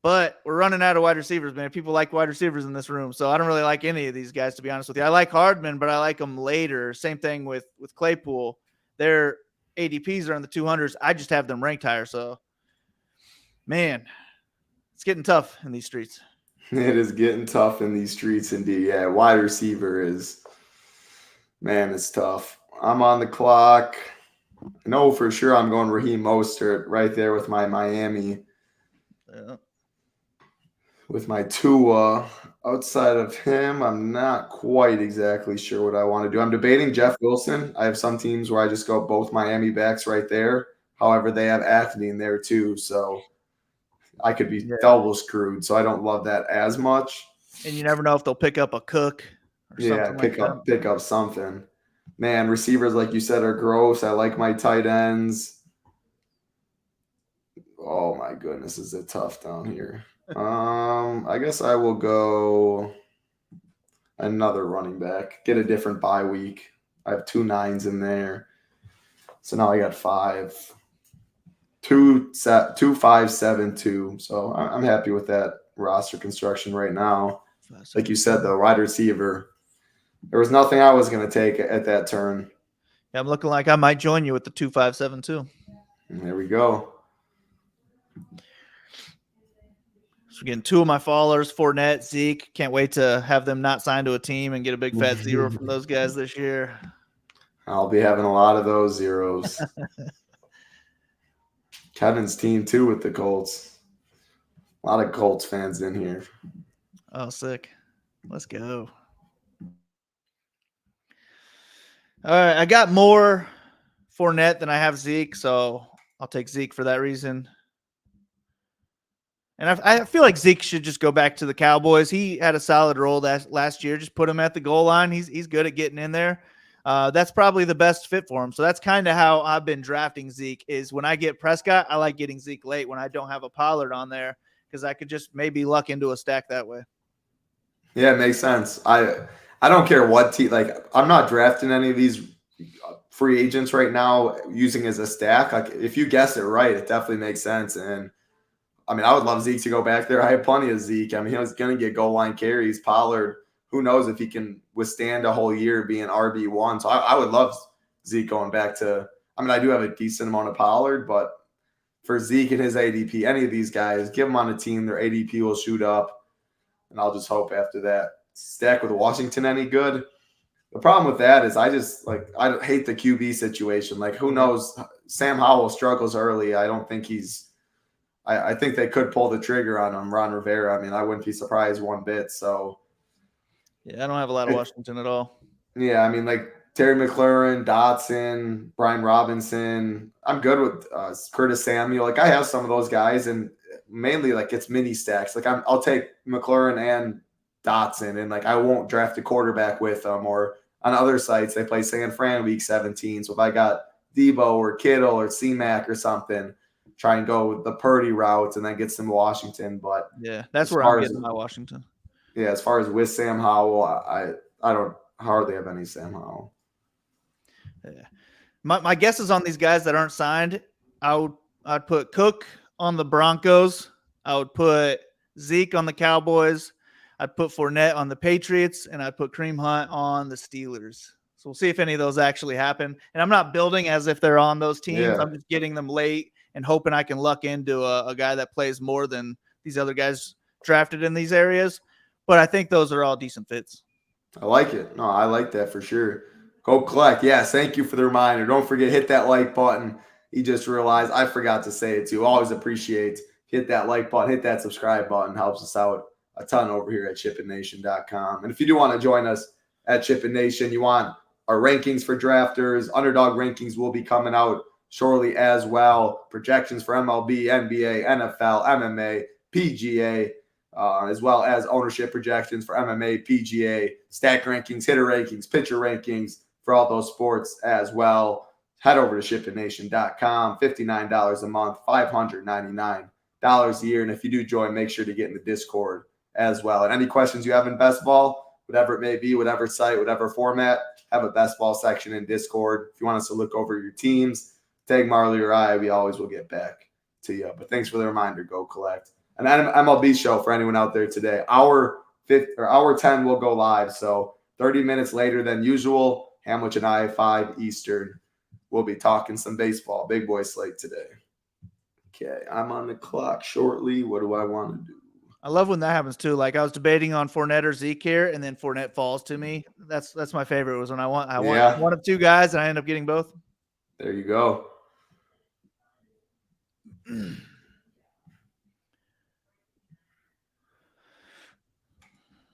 But we're running out of wide receivers, man. People like wide receivers in this room, so I don't really like any of these guys, to be honest with you. I like Hardman, but I like them later. Same thing with Claypool. Their ADPs are in the 200s. I just have them ranked higher. So, man, it's getting tough in these streets. It is getting tough in these streets, indeed. Yeah, wide receiver is, man, it's tough. I'm on the clock. I know for sure I'm going Raheem Mostert right there with my Miami. Yeah. With my Tua. Outside of him, I'm not quite exactly sure what I want to do. I'm debating Jeff Wilson. I have some teams where I just go both Miami backs right there. However, they have Acme in there too, so I could be double screwed. So I don't love that as much. And you never know if they'll pick up a Cook or something pick up something. Man, receivers, like you said, are gross. I like my tight ends. Oh my goodness, is it tough down here? I guess I will go another running back. Get a different bye week. I have 2 9s in there, so now I got 5. 2 5 7 2. So I'm happy with that roster construction right now. Like you said, though, wide receiver. There was nothing I was going to take at that turn. Yeah, I'm looking like I might join you with the 2 5 7 2. And there we go. So getting 2 of my fallers, Fournette, Zeke. Can't wait to have them not signed to a team and get a big fat 0 from those guys this year. I'll be having a lot of those zeros. Kevin's team too with the Colts. A lot of Colts fans in here. Oh, sick. Let's go. All right, I got more Fournette than I have Zeke, so I'll take Zeke for that reason. And I feel like Zeke should just go back to the Cowboys. He had a solid role last year. Just put him at the goal line. He's good at getting in there. That's probably the best fit for him. So that's kind of how I've been drafting Zeke is when I get Prescott, I like getting Zeke late when I don't have a Pollard on there because I could just maybe luck into a stack that way. Yeah, it makes sense. I don't care what team. Like, I'm not drafting any of these free agents right now using as a stack. Like, if you guess it right, it definitely makes sense. And I mean, I would love Zeke to go back there. I have plenty of Zeke. I mean, he's going to get goal line carries. Pollard, who knows if he can withstand a whole year being RB1. So I would love Zeke going back to – I mean, I do have a decent amount of Pollard, but for Zeke and his ADP, any of these guys, give them on a team, their ADP will shoot up, and I'll just hope after that. Stack with Washington any good? The problem with that is I hate the QB situation. Like, who knows? Sam Howell struggles early. I don't think he's – I think they could pull the trigger on him, Ron Rivera. I mean, I wouldn't be surprised one bit. So, yeah, I don't have a lot of Washington at all. Yeah, I mean, like Terry McLaurin, Dotson, Brian Robinson. I'm good with Curtis Samuel. Like, I have some of those guys, and mainly like it's mini stacks. Like, I'll take McLaurin and Dotson, and like I won't draft a quarterback with them. Or on other sites, they play San Fran week 17. So if I got Debo or Kittle or C-Mac or something, try and go with the Purdy routes and then get some Washington. But yeah, that's where I'm getting my Washington. Yeah, as far as with Sam Howell, I don't hardly have any Sam Howell. Yeah. My guesses on these guys that aren't signed, I'd put Cook on the Broncos. I would put Zeke on the Cowboys. I'd put Fournette on the Patriots, and I'd put Kareem Hunt on the Steelers. So we'll see if any of those actually happen. And I'm not building as if they're on those teams. Yeah. I'm just getting them late and hoping I can luck into a guy that plays more than these other guys drafted in these areas. But I think those are all decent fits. I like it. No, I like that for sure. Go collect. Yes, thank you for the reminder. Don't forget, hit that like button. He just realized I forgot to say it too. Always appreciate. Hit that like button, hit that subscribe button. Helps us out a ton over here at SHIPITNation.com. And if you do want to join us at SHIPIT Nation, you want our rankings for drafters, Underdog rankings will be coming out shortly as well. Projections for MLB, NBA, NFL, MMA, PGA, as well as ownership projections for MMA, PGA, stack rankings, hitter rankings, pitcher rankings for all those sports as well. Head over to SHIPITNation.com, $59 a month, $599 a year. And if you do join, make sure to get in the Discord as well. And any questions you have in best ball, whatever it may be, whatever site, whatever format, have a best ball section in Discord. If you want us to look over your teams, tag Marley or I, we always will get back to you. But thanks for the reminder. Go collect. An MLB show for anyone out there today. Hour 10 will go live. So 30 minutes later than usual, Hamwich and I, 5 Eastern, we'll be talking some baseball. Big boy slate today. Okay, I'm on the clock shortly. What do I want to do? I love when that happens too. Like I was debating on Fournette or Zeke here, and then Fournette falls to me. That's my favorite. Was when I want one of two guys, and I end up getting both. There you go.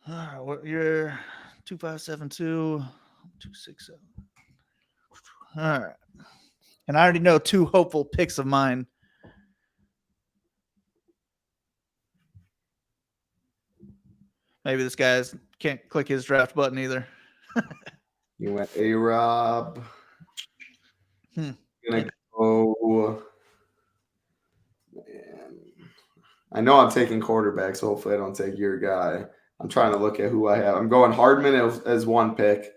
All right, you're 2572, 267. All right, and I already know 2 hopeful picks of mine. Maybe this guy can't click his draft button either. You went A-Rob. Gonna go. Man. I know I'm taking quarterbacks. So hopefully I don't take your guy. I'm trying to look at who I have. I'm going Hardman as one pick.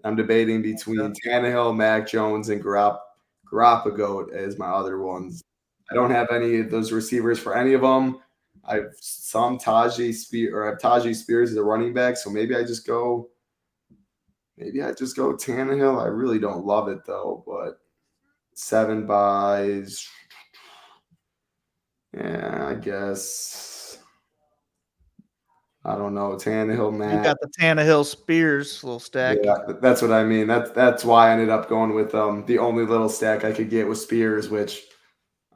I'm debating between Tannehill, Mac Jones, and Garoppolo as my other ones. I don't have any of those receivers for any of them. I have some Tajee Spears as a running back, so maybe I just go Tannehill. I really don't love it though, but 7 buys. Yeah, I guess. I don't know. Tannehill, man. You got the Tannehill Spears little stack. Yeah, that's what I mean. That's why I ended up going with the only little stack I could get was Spears, which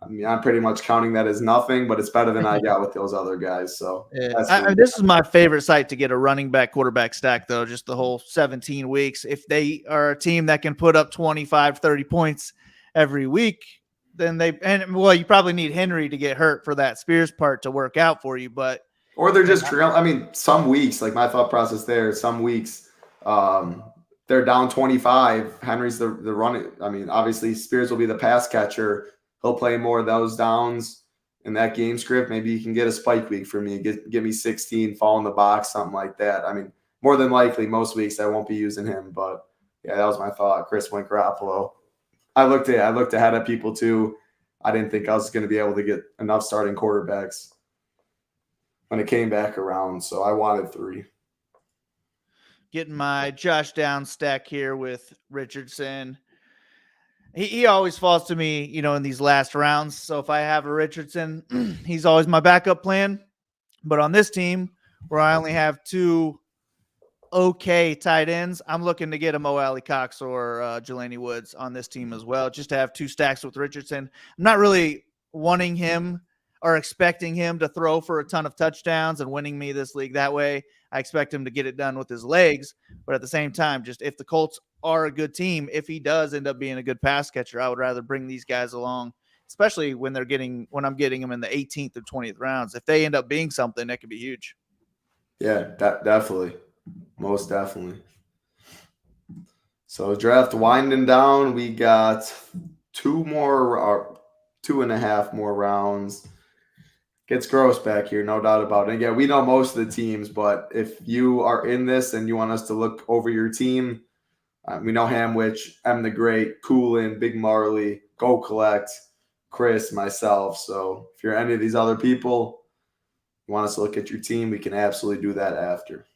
I mean I'm pretty much counting that as nothing, but it's better than I got with those other guys. So yeah. This is my favorite site to get a running back quarterback stack, though, just the whole 17 weeks. If they are a team that can put up 25, 30 points every week, then you probably need Henry to get hurt for that Spears part to work out for you, but or they're just trailing. I mean, some weeks, like my thought process there, some weeks they're down 25. Henry's the running. I mean, obviously Spears will be the pass catcher. He'll play more of those downs in that game script. Maybe you can get a spike week for me. Give me 16, fall in the box, something like that. I mean, more than likely, most weeks I won't be using him. But yeah, that was my thought. Chris went Garoppolo. I looked ahead at people too. I didn't think I was going to be able to get enough starting quarterbacks when it came back around. So I wanted 3. Getting my Josh Downs stack here with Richardson. He always falls to me, in these last rounds. So if I have a Richardson, he's always my backup plan. But on this team, where I only have 2 okay tight ends, I'm looking to get a Mo Alley Cox or Jelani Woods on this team as well, just to have 2 stacks with Richardson. I'm not really wanting him or expecting him to throw for a ton of touchdowns and winning me this league that way. I expect him to get it done with his legs. But at the same time, just if the Colts are a good team, if he does end up being a good pass catcher, I would rather bring these guys along, especially when I'm getting them in the 18th or 20th rounds. If they end up being something, that could be huge. Yeah, definitely. Most definitely. So draft winding down. We got 2.5 more rounds. Gets gross back here, no doubt about it. And again, we know most of the teams, but if you are in this and you want us to look over your team, we know Hamwich, M the Great, Coolin, Big Marley, Go Collect, Chris, myself. So if you're any of these other people, you want us to look at your team, we can absolutely do that after.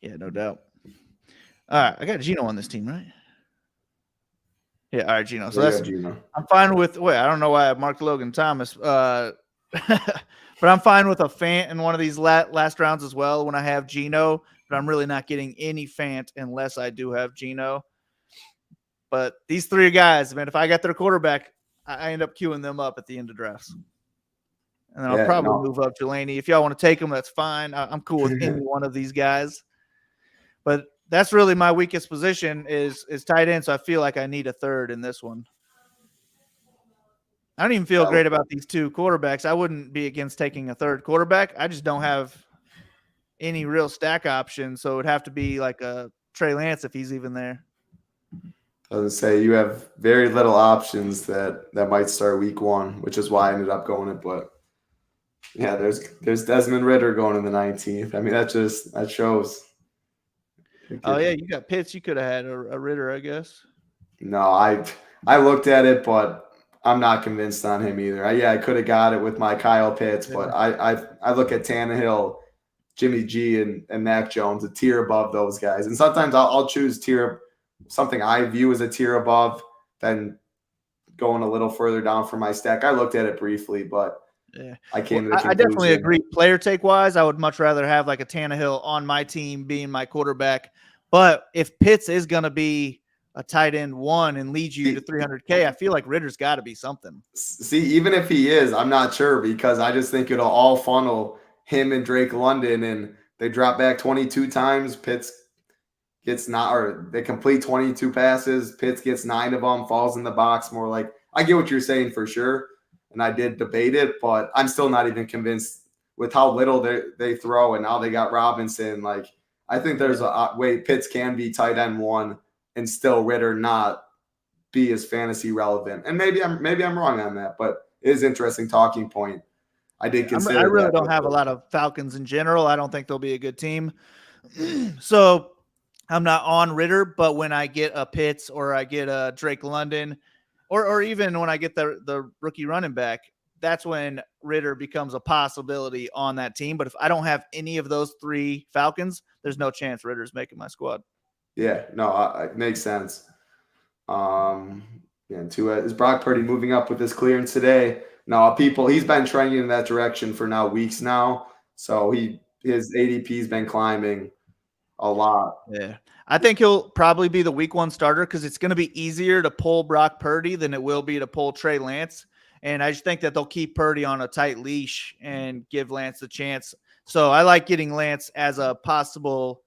Yeah, no doubt. All right, I got Geno on this team, right? Yeah, all right, Geno. So that's I'm fine with. Wait, I don't know why I marked Logan Thomas, but I'm fine with a Fant in one of these last rounds as well when I have Geno. But I'm really not getting any Fant unless I do have Geno. But these three guys, man, if I got their quarterback, I end up queuing them up at the end of drafts. And then I'll probably move up Jelani. If y'all want to take them, that's fine. I'm cool with any one of these guys. But that's really my weakest position is tight end, so I feel like I need a third in this one. I don't even feel great about these two quarterbacks. I wouldn't be against taking a third quarterback. I just don't have any real stack options, so it would have to be like a Trey Lance if he's even there. I was going to say, you have very little options that might start week 1, which is why I ended up going it. But, yeah, there's Desmond Ridder going in the 19th. I mean, that shows. Oh, yeah, you got Pitts. You could have had a Ridder, I guess. No, I looked at it, but I'm not convinced on him either. I could have got it with my Kyle Pitts, but I look at Tannehill, Jimmy G, and Mac Jones, a tier above those guys. And sometimes I'll choose something I view as a tier above, then going a little further down for my stack. I looked at it briefly, but I came to the conclusion. I definitely agree. Player take wise, I would much rather have like a Tannehill on my team being my quarterback. But if Pitts is going to be a tight end 1 and lead you to 300K, I feel like Ritter's got to be something. See, even if he is, I'm not sure, because I just think it'll all funnel him and Drake London, and they drop back 22 times. Pitts gets they complete 22 passes. Pitts gets 9 of them, falls in the box more. Like, I get what you're saying for sure, and I did debate it, but I'm still not even convinced with how little they throw, and now they got Robinson. Like, I think there's a way Pitts can be tight end 1 and still Ridder not be as fantasy relevant. And maybe I'm wrong on that, but it is interesting talking point. I did consider. I really don't have a lot of Falcons in general. I don't think they'll be a good team. So I'm not on Ridder, but when I get a Pitts or I get a Drake London, or even when I get the rookie running back, that's when Ridder becomes a possibility on that team. But if I don't have any of those 3 Falcons, there's no chance Ritter's making my squad. Yeah, no, it makes sense. Is Brock Purdy moving up with his clearance today? No, he's been trending in that direction for weeks now. So his ADP's been climbing a lot. Yeah. I think he'll probably be the week 1 starter because it's going to be easier to pull Brock Purdy than it will be to pull Trey Lance. And I just think that they'll keep Purdy on a tight leash and give Lance the chance. So I like getting Lance as a possible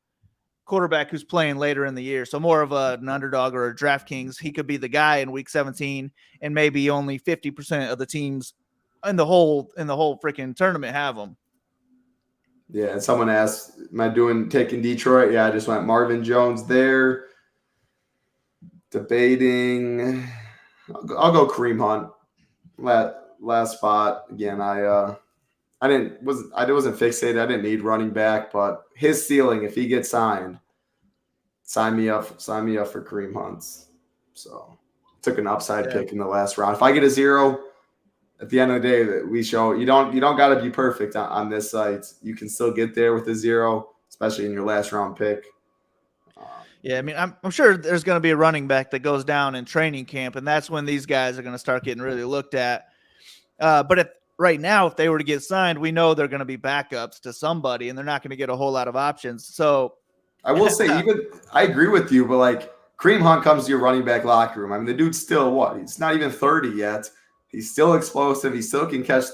quarterback who's playing later in the year. So more of an underdog or a DraftKings. He could be the guy in week 17, and maybe only 50% of the teams in the whole freaking tournament have him. Yeah, and someone asked, am I taking Detroit? Yeah, I just went Marvin Jones there. Debating. I'll go Kareem Hunt. Last spot. Again, I wasn't fixated. I didn't need running back, but his ceiling, if he gets signed, sign me up for Kareem Hunt. So took an upside pick in the last round. If I get a 0, at the end of the day, that we show you don't got to be perfect on this site. You can still get there with a 0, especially in your last round pick. Yeah, I mean, I'm sure there's going to be a running back that goes down in training camp, and that's when these guys are going to start getting really looked at. But right now, if they were to get signed, we know they're going to be backups to somebody, and they're not going to get a whole lot of options. So I will say, I agree with you, but like Kareem Hunt comes to your running back locker room. I mean, the dude's still He's not even 30 yet. He's still explosive. He still can catch.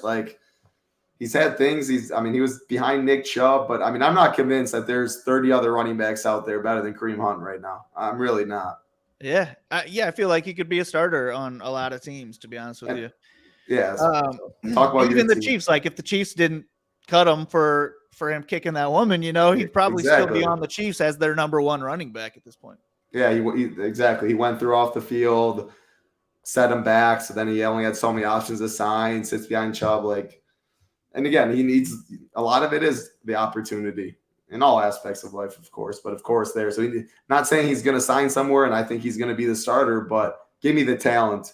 He's had things. He was behind Nick Chubb, but I'm not convinced that there's 30 other running backs out there better than Kareem Hunt right now. I'm really not. Yeah. I feel like he could be a starter on a lot of teams, to be honest with you. Yeah. Talk about even the Chiefs. Like if the Chiefs didn't cut him for him kicking that woman, he'd probably still be on the Chiefs as their number 1 running back at this point. Yeah, exactly. He went through off the field, set him back, so then he only had so many options to sign, sits behind Chubb. And again, he needs a lot of it is the opportunity in all aspects of life, of course. But of course, there. So not saying he's going to sign somewhere, and I think he's going to be the starter, but give me the talent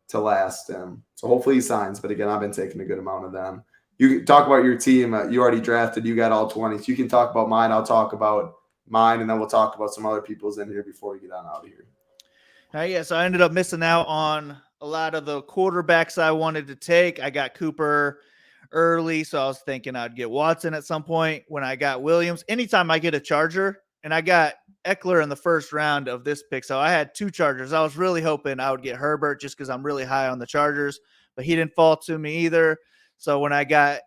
to last him. So hopefully he signs. But again, I've been taking a good amount of them. You talk about your team. You already drafted. You got all 20. So you can talk about mine. I'll talk about mine, and then we'll talk about some other people's in here before we get on out of here. So I ended up missing out on a lot of the quarterbacks I wanted to take. I got Cooper early, so I was thinking I'd get Watson at some point. When I got Williams, anytime I get a Charger, and I got Eckler in the first round of this pick, so I had 2 Chargers. I was really hoping I would get Herbert just because I'm really high on the Chargers, but he didn't fall to me either. So when I got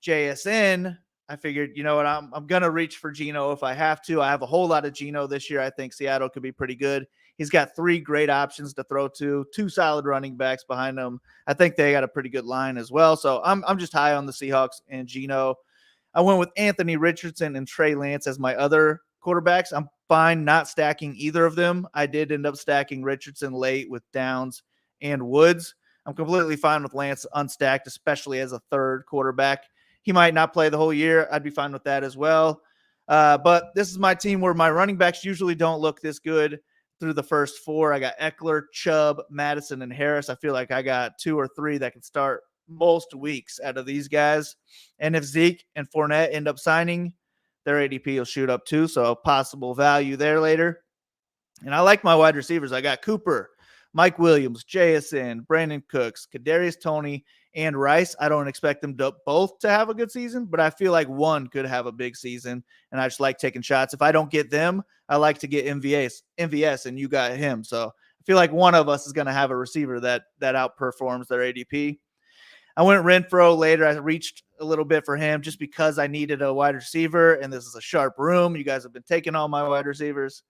JSN, I figured, you know what, I'm going to reach for Geno if I have to. I have a whole lot of Geno this year. I think Seattle could be pretty good. He's got 3 great options to throw to, 2 solid running backs behind him. I think they got a pretty good line as well. So I'm just high on the Seahawks and Geno. I went with Anthony Richardson and Trey Lance as my other quarterbacks. I'm fine not stacking either of them. I did end up stacking Richardson late with Downs and Woods. I'm completely fine with Lance unstacked, especially as a third quarterback. He might not play the whole year. I'd be fine with that as well. But this is my team where my running backs usually don't look this good through the first 4. I got Eckler, Chubb, Madison, and Harris. I feel like I got 2 or 3 that can start most weeks out of these guys. And if Zeke and Fournette end up signing, their ADP will shoot up too. So possible value there later. And I like my wide receivers. I got Cooper, Mike Williams, JSN, Brandon Cooks, Kadarius Toney, and Rice. I don't expect them both to have a good season, but I feel like one could have a big season, and I just like taking shots. If I don't get them, I like to get MVS, and you got him. So I feel like one of us is going to have a receiver that outperforms their ADP. I went Renfro later. I reached a little bit for him just because I needed a wide receiver, and this is a sharp room. You guys have been taking all my wide receivers.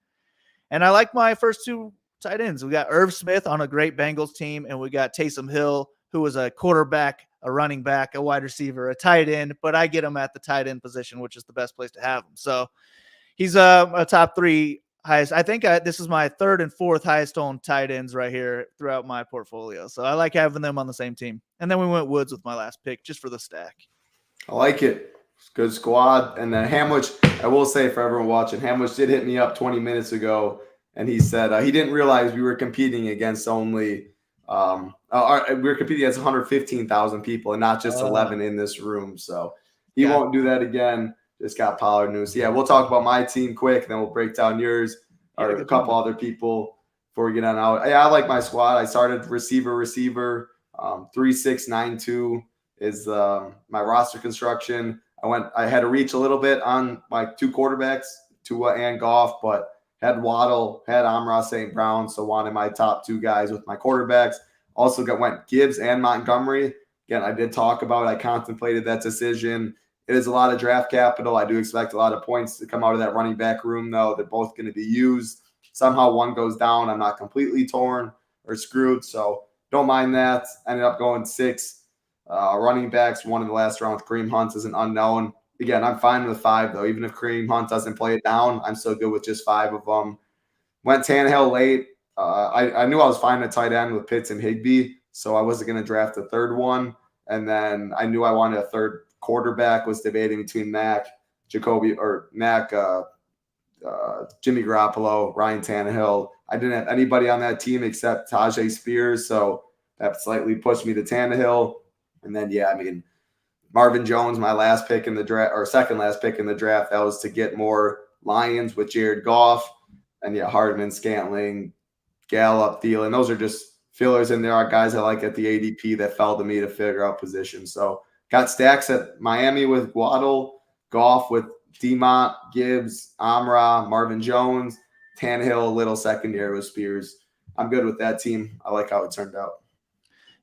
And I like my first 2 tight ends. We got Irv Smith on a great Bengals team, and we got Taysom Hill, who was a quarterback, a running back, a wide receiver, a tight end, but I get him at the tight end position, which is the best place to have him. So he's a top 3 highest. I think this is my 3rd and 4th highest on tight ends right here throughout my portfolio. So I like having them on the same team. And then we went Woods with my last pick just for the stack. I like it. It's a good squad. And then Hamwich, I will say for everyone watching, Hamwich did hit me up 20 minutes ago, and he said he didn't realize we were competing against only we're competing against 115,000 people and not just 11 in this room. So he won't do that again. Just got Pollard news. Yeah, we'll talk about my team quick, then we'll break down yours or a couple other people before we get on out. Yeah, I like my squad. I started receiver. 3-6-9-2 is my roster construction. I had to reach a little bit on my 2 quarterbacks, Tua and Goff, but had Waddle, had Amon-Ra St. Brown, so wanted my top 2 guys with my quarterbacks. Also went Gibbs and Montgomery. Again, I did talk about it. I contemplated that decision. It is a lot of draft capital. I do expect a lot of points to come out of that running back room, though. They're both going to be used. Somehow one goes down. I'm not completely torn or screwed, so don't mind that. Ended up going 6 running backs, 1 in the last round with Kareem Hunt as an unknown. Again, I'm fine with 5, though. Even if Kareem Hunt doesn't play it down, I'm still good with just 5 of them. Went Tannehill late. I knew I was fine at tight end with Pitts and Higbee, so I wasn't going to draft a 3rd one. And then I knew I wanted a 3rd quarterback. Was debating between Jimmy Garoppolo, Ryan Tannehill. I didn't have anybody on that team except Tajay Spears, so that slightly pushed me to Tannehill. And then, Marvin Jones, my last pick in the draft, or second last pick in the draft, that was to get more Lions with Jared Goff. And Hardman, Scantling, Gallup, Thielen. Those are just fillers in there. Are guys I like at the ADP that fell to me to figure out position. So got stacks at Miami with Waddle, Goff with Demont, Gibbs, Amra, Marvin Jones, Tannehill, a little secondary with Spears. I'm good with that team. I like how it turned out.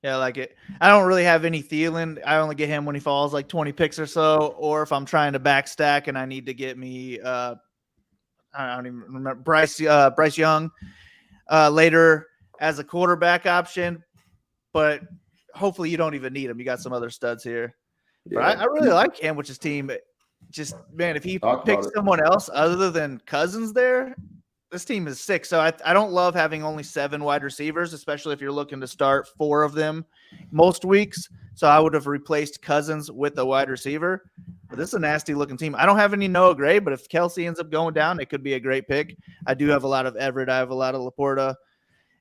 Yeah, I like it. I don't really have any Thielen. I only get him when he falls like 20 picks or so, or if I'm trying to back stack and I need to get me I don't even remember Bryce Young later as a quarterback option, but hopefully you don't even need him. You got some other studs here. Yeah. But I really like Hamwich's team. Just, man, if he picks someone else other than Cousins there, this team is sick. So I don't love having only 7 wide receivers, especially if you're looking to start 4 of them most weeks. So I would have replaced Cousins with a wide receiver. But this is a nasty-looking team. I don't have any Noah Gray, but if Kelsey ends up going down, it could be a great pick. I do have a lot of Everett. I have a lot of Laporta.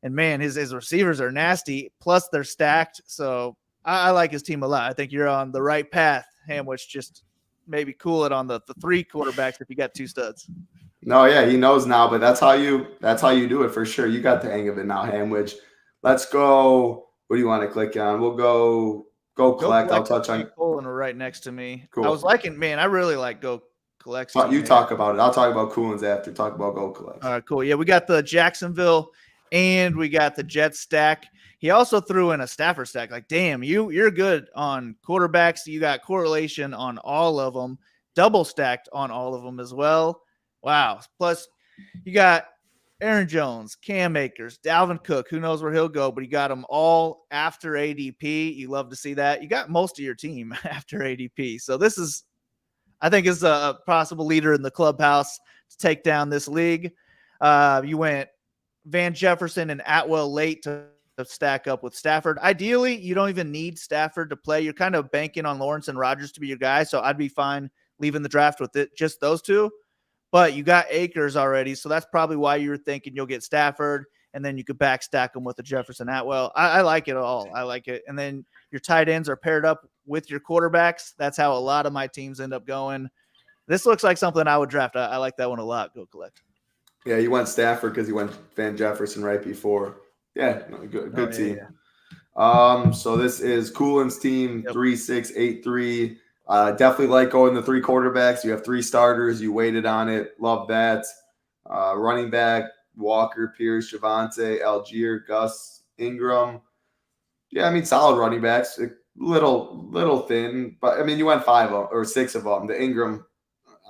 And, man, his receivers are nasty, plus they're stacked. So I like his team a lot. I think you're on the right path, Hamwich. Just maybe cool it on the 3 quarterbacks if you got 2 studs. No, yeah, he knows now, but that's how you do it for sure. You got the hang of it now, Hamwich. Let's go. What do you want to click on? We'll go collect. I'll touch on Colin are right next to me. cool. I was liking, man, I really like Go Collect's But team you here. talk about it. I'll talk about Coolins after. Talk about Go Collect. All right, cool. Yeah, we got the Jacksonville and we got the Jets stack. He also threw in a Stafford stack. Like, damn, you're good on quarterbacks. You got correlation on all of them, double stacked on all of them as well. Wow. Plus, you got Aaron Jones, Cam Akers, Dalvin Cook. Who knows where he'll go, but you got them all after ADP. You love to see that. You got most of your team after ADP. So this is, I think, is a possible leader in the clubhouse to take down this league. You went Van Jefferson and Atwell late to stack up with Stafford. Ideally, you don't even need Stafford to play. You're kind of banking on Lawrence and Rodgers to be your guy, so I'd be fine leaving the draft with it, just those two. But you got Akers already, so that's probably why you were thinking you'll get Stafford, and then you could back stack them with the Jefferson Atwell. I like it all. I like it. And then your tight ends are paired up with your quarterbacks. That's how a lot of my teams end up going. This looks like something I would draft. I like that one a lot. Go Collect. Yeah, you went Stafford because you went Van Jefferson right before. Yeah, good team. Yeah. So this is Coolin's team, 3-6-8-3. Definitely like going the 3 quarterbacks. You have 3 starters. You waited on it. Love that. Running back, Walker, Pierce, Javonte, Algier, Gus, Ingram. Yeah, I mean, solid running backs. A little thin, but I mean, you went 5 or 6 of them. The Ingram,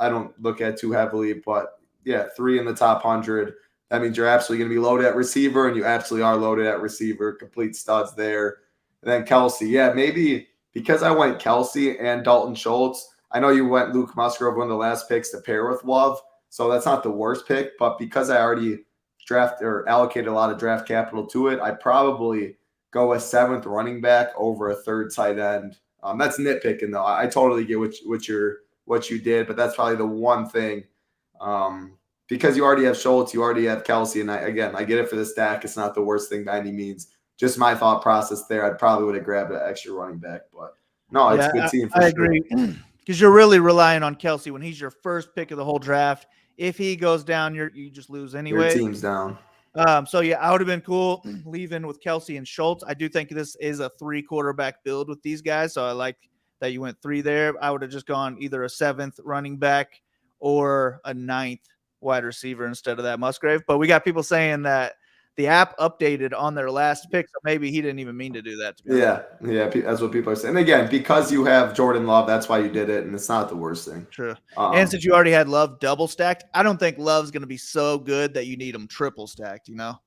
I don't look at too heavily, but yeah, 3 in the top 100. That means you're absolutely going to be loaded at receiver, and you absolutely are loaded at receiver. Complete studs there. And then Kelsey. Yeah, maybe because I went Kelsey and Dalton Schultz. I know you went Luke Musgrove, one of the last picks to pair with Love, so that's not the worst pick. But because I already allocated a lot of draft capital to it, I'd probably go a 7th running back over a 3rd tight end. That's nitpicking though. I totally get what you did, but that's probably the one thing. Because you already have Schultz, you already have Kelsey, and I get it for the stack. It's not the worst thing by any means. Just my thought process there. I probably would have grabbed an extra running back, but no, it's a good team for sure. I agree, because you're really relying on Kelsey when he's your first pick of the whole draft. If he goes down, you just lose anyway. Your team's down. So yeah, I would have been cool leaving with Kelsey and Schultz. I do think this is a 3 quarterback build with these guys, so I like that you went 3 there. I would have just gone either a 7th running back or a 9th wide receiver instead of that Musgrave. But we got people saying that the app updated on their last pick, so maybe he didn't even mean to do that. Yeah, that's what people are saying. And again, because you have Jordan Love, that's why you did it, and it's not the worst thing. True. And since you already had Love double stacked, I don't think Love's going to be so good that you need him triple stacked, you know?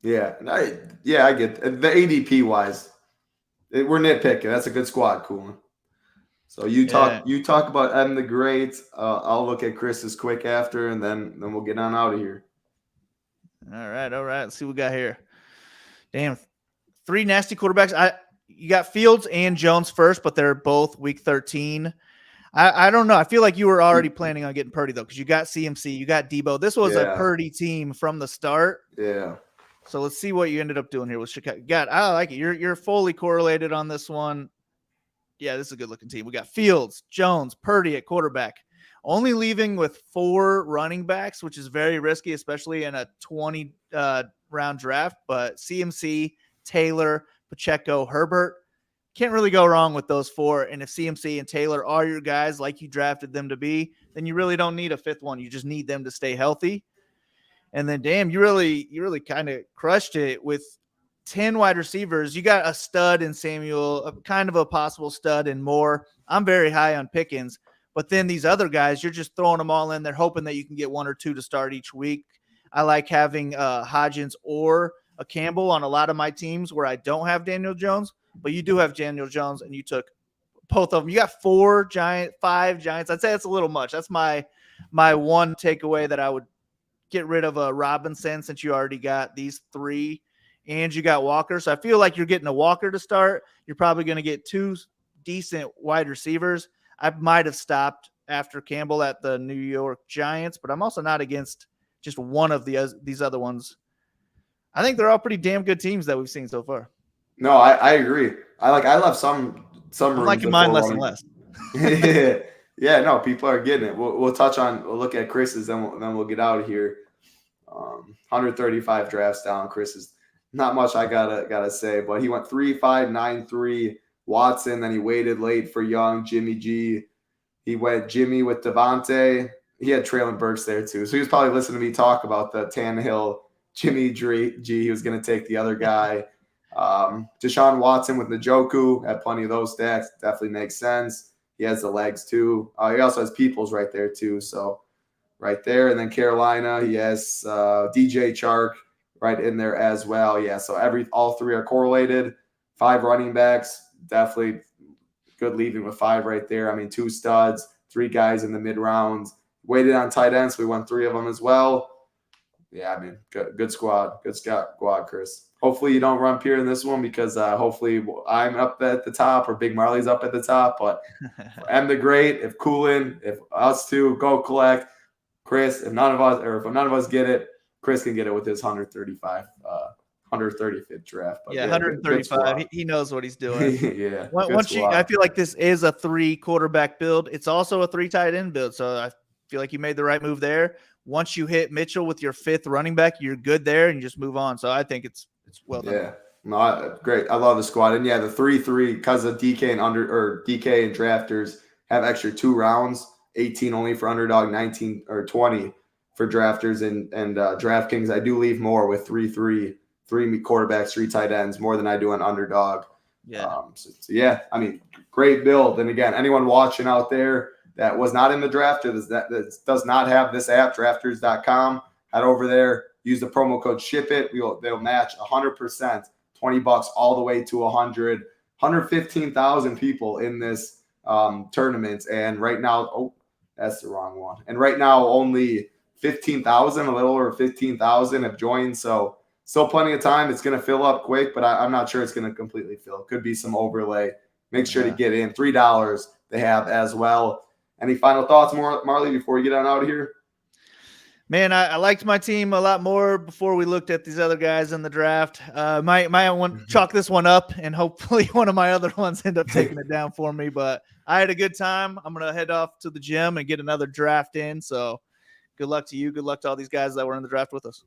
Yeah, I get the ADP wise. We're nitpicking. That's a good squad, cool. So you talk about Ed the Great. I'll look at Chris's quick after, and then we'll get on out of here. All right. Let's see what we got here. Damn, 3 nasty quarterbacks. You got Fields and Jones first, but they're both week 13. I don't know. I feel like you were already planning on getting Purdy though, because you got CMC, you got Debo. This was a Purdy team from the start. Yeah. So let's see what you ended up doing here with Chicago. God, I like it. You're fully correlated on this one. Yeah, this is a good-looking team. We got Fields, Jones, Purdy at quarterback. Only leaving with 4 running backs, which is very risky, especially in a 20-round draft. But CMC, Taylor, Pacheco, Herbert. Can't really go wrong with those 4. And if CMC and Taylor are your guys like you drafted them to be, then you really don't need a 5th one. You just need them to stay healthy. And then, damn, you really kind of crushed it with 10 wide receivers. You got a stud in Samuel, kind of a possible stud in Moore. I'm very high on Pickens, but then these other guys, you're just throwing them all in there, hoping that you can get 1 or 2 to start each week. I like having Hodgins or a Campbell on a lot of my teams where I don't have Daniel Jones, but you do have Daniel Jones, and you took both of them. You got 5 Giants. I'd say that's a little much. That's my one takeaway, that I would get rid of a Robinson since you already got these 3. And you got Walker. So I feel like you're getting a Walker to start. You're probably going to get 2 decent wide receivers. I might have stopped after Campbell at the New York Giants, but I'm also not against just one of these other ones. I think they're all pretty damn good teams that we've seen so far. No, I agree. I love some I'm liking mine less and less. Yeah, no, people are getting it. We'll look at Chris's, then we'll get out of here. 135 drafts down. Chris is not much I gotta say, but he went 3-5-9-3. Watson, then he waited late for Young, Jimmy G. He went Jimmy with Devontae. He had Traylon Burks there too. So he was probably listening to me talk about the Tannehill, Jimmy G. He was going to take the other guy. Deshaun Watson with Njoku. Had plenty of those stats. Definitely makes sense. He has the legs too. He also has Peoples right there too. So right there. And then Carolina, he has DJ Chark right in there as well. Yeah, so all three are correlated. 5 running backs. Definitely good leaving with 5 right there. I mean, 2 studs, 3 guys in the mid rounds. Waited on tight ends. So we won 3 of them as well. Yeah, I mean, good squad. Good squad, Chris. Hopefully you don't run Pierre in this one because hopefully I'm up at the top or Big Marley's up at the top. But I'm the great. If Coolin, if us two go collect, Chris, if none of us get it, Chris can get it with his 135th draft. But yeah, 135. He knows what he's doing. Yeah. I feel like this is a 3 quarterback build. It's also a 3 tight end build. So I feel like you made the right move there. Once you hit Mitchell with your 5th running back, you're good there and you just move on. So I think it's well done. Yeah. No, great. I love the squad. And yeah, the 3-3 because of DK and drafters have extra 2 rounds, 18 only for Underdog, 19 or 20 for drafters and DraftKings. I do leave more with 3-3, 3 quarterbacks, 3 tight ends, more than I do on Underdog. Yeah. So yeah, I mean, great build. And again, anyone watching out there that was not in the draft or that does not have this app, drafters.com, head over there, use the promo code SHIPIT. They'll match 100%, $20 all the way to 100. 115,000 people in this tournament. And right now, that's the wrong one. And right now, only 15,000, a little over 15,000 have joined. So still plenty of time. It's going to fill up quick, but I'm not sure it's going to completely fill. Could be some overlay. Make sure to get in. $3 they have as well. Any final thoughts, Marley, before we get on out of here? Man, I liked my team a lot more before we looked at these other guys in the draft. Might want chalk this one up, and hopefully one of my other ones end up taking it down for me. But I had a good time. I'm going to head off to the gym and get another draft in. So good luck to you. Good luck to all these guys that were in the draft with us.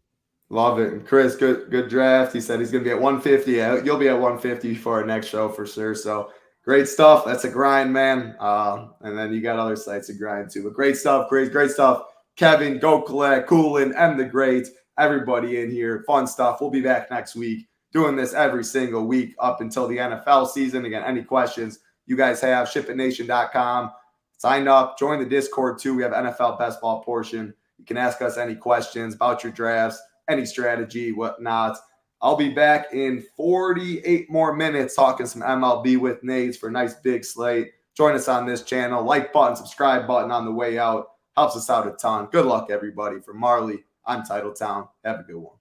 Love it. And Chris, good draft. He said he's going to be at 150. You'll be at 150 for our next show for sure. So great stuff. That's a grind, man. And then you got other sites to grind too. But great stuff, great stuff. Kevin, Go Collect, Coolin, and the Great, everybody in here. Fun stuff. We'll be back next week doing this every single week up until the NFL season. Again, any questions you guys have, shipitnation.com. Sign up. Join the Discord too. We have NFL Best Ball portion. You can ask us any questions about your drafts, any strategy, whatnot. I'll be back in 48 more minutes talking some MLB with Nades for a nice big slate. Join us on this channel. Like button, subscribe button on the way out. Helps us out a ton. Good luck, everybody. From Marley, I'm Titletown. Have a good one.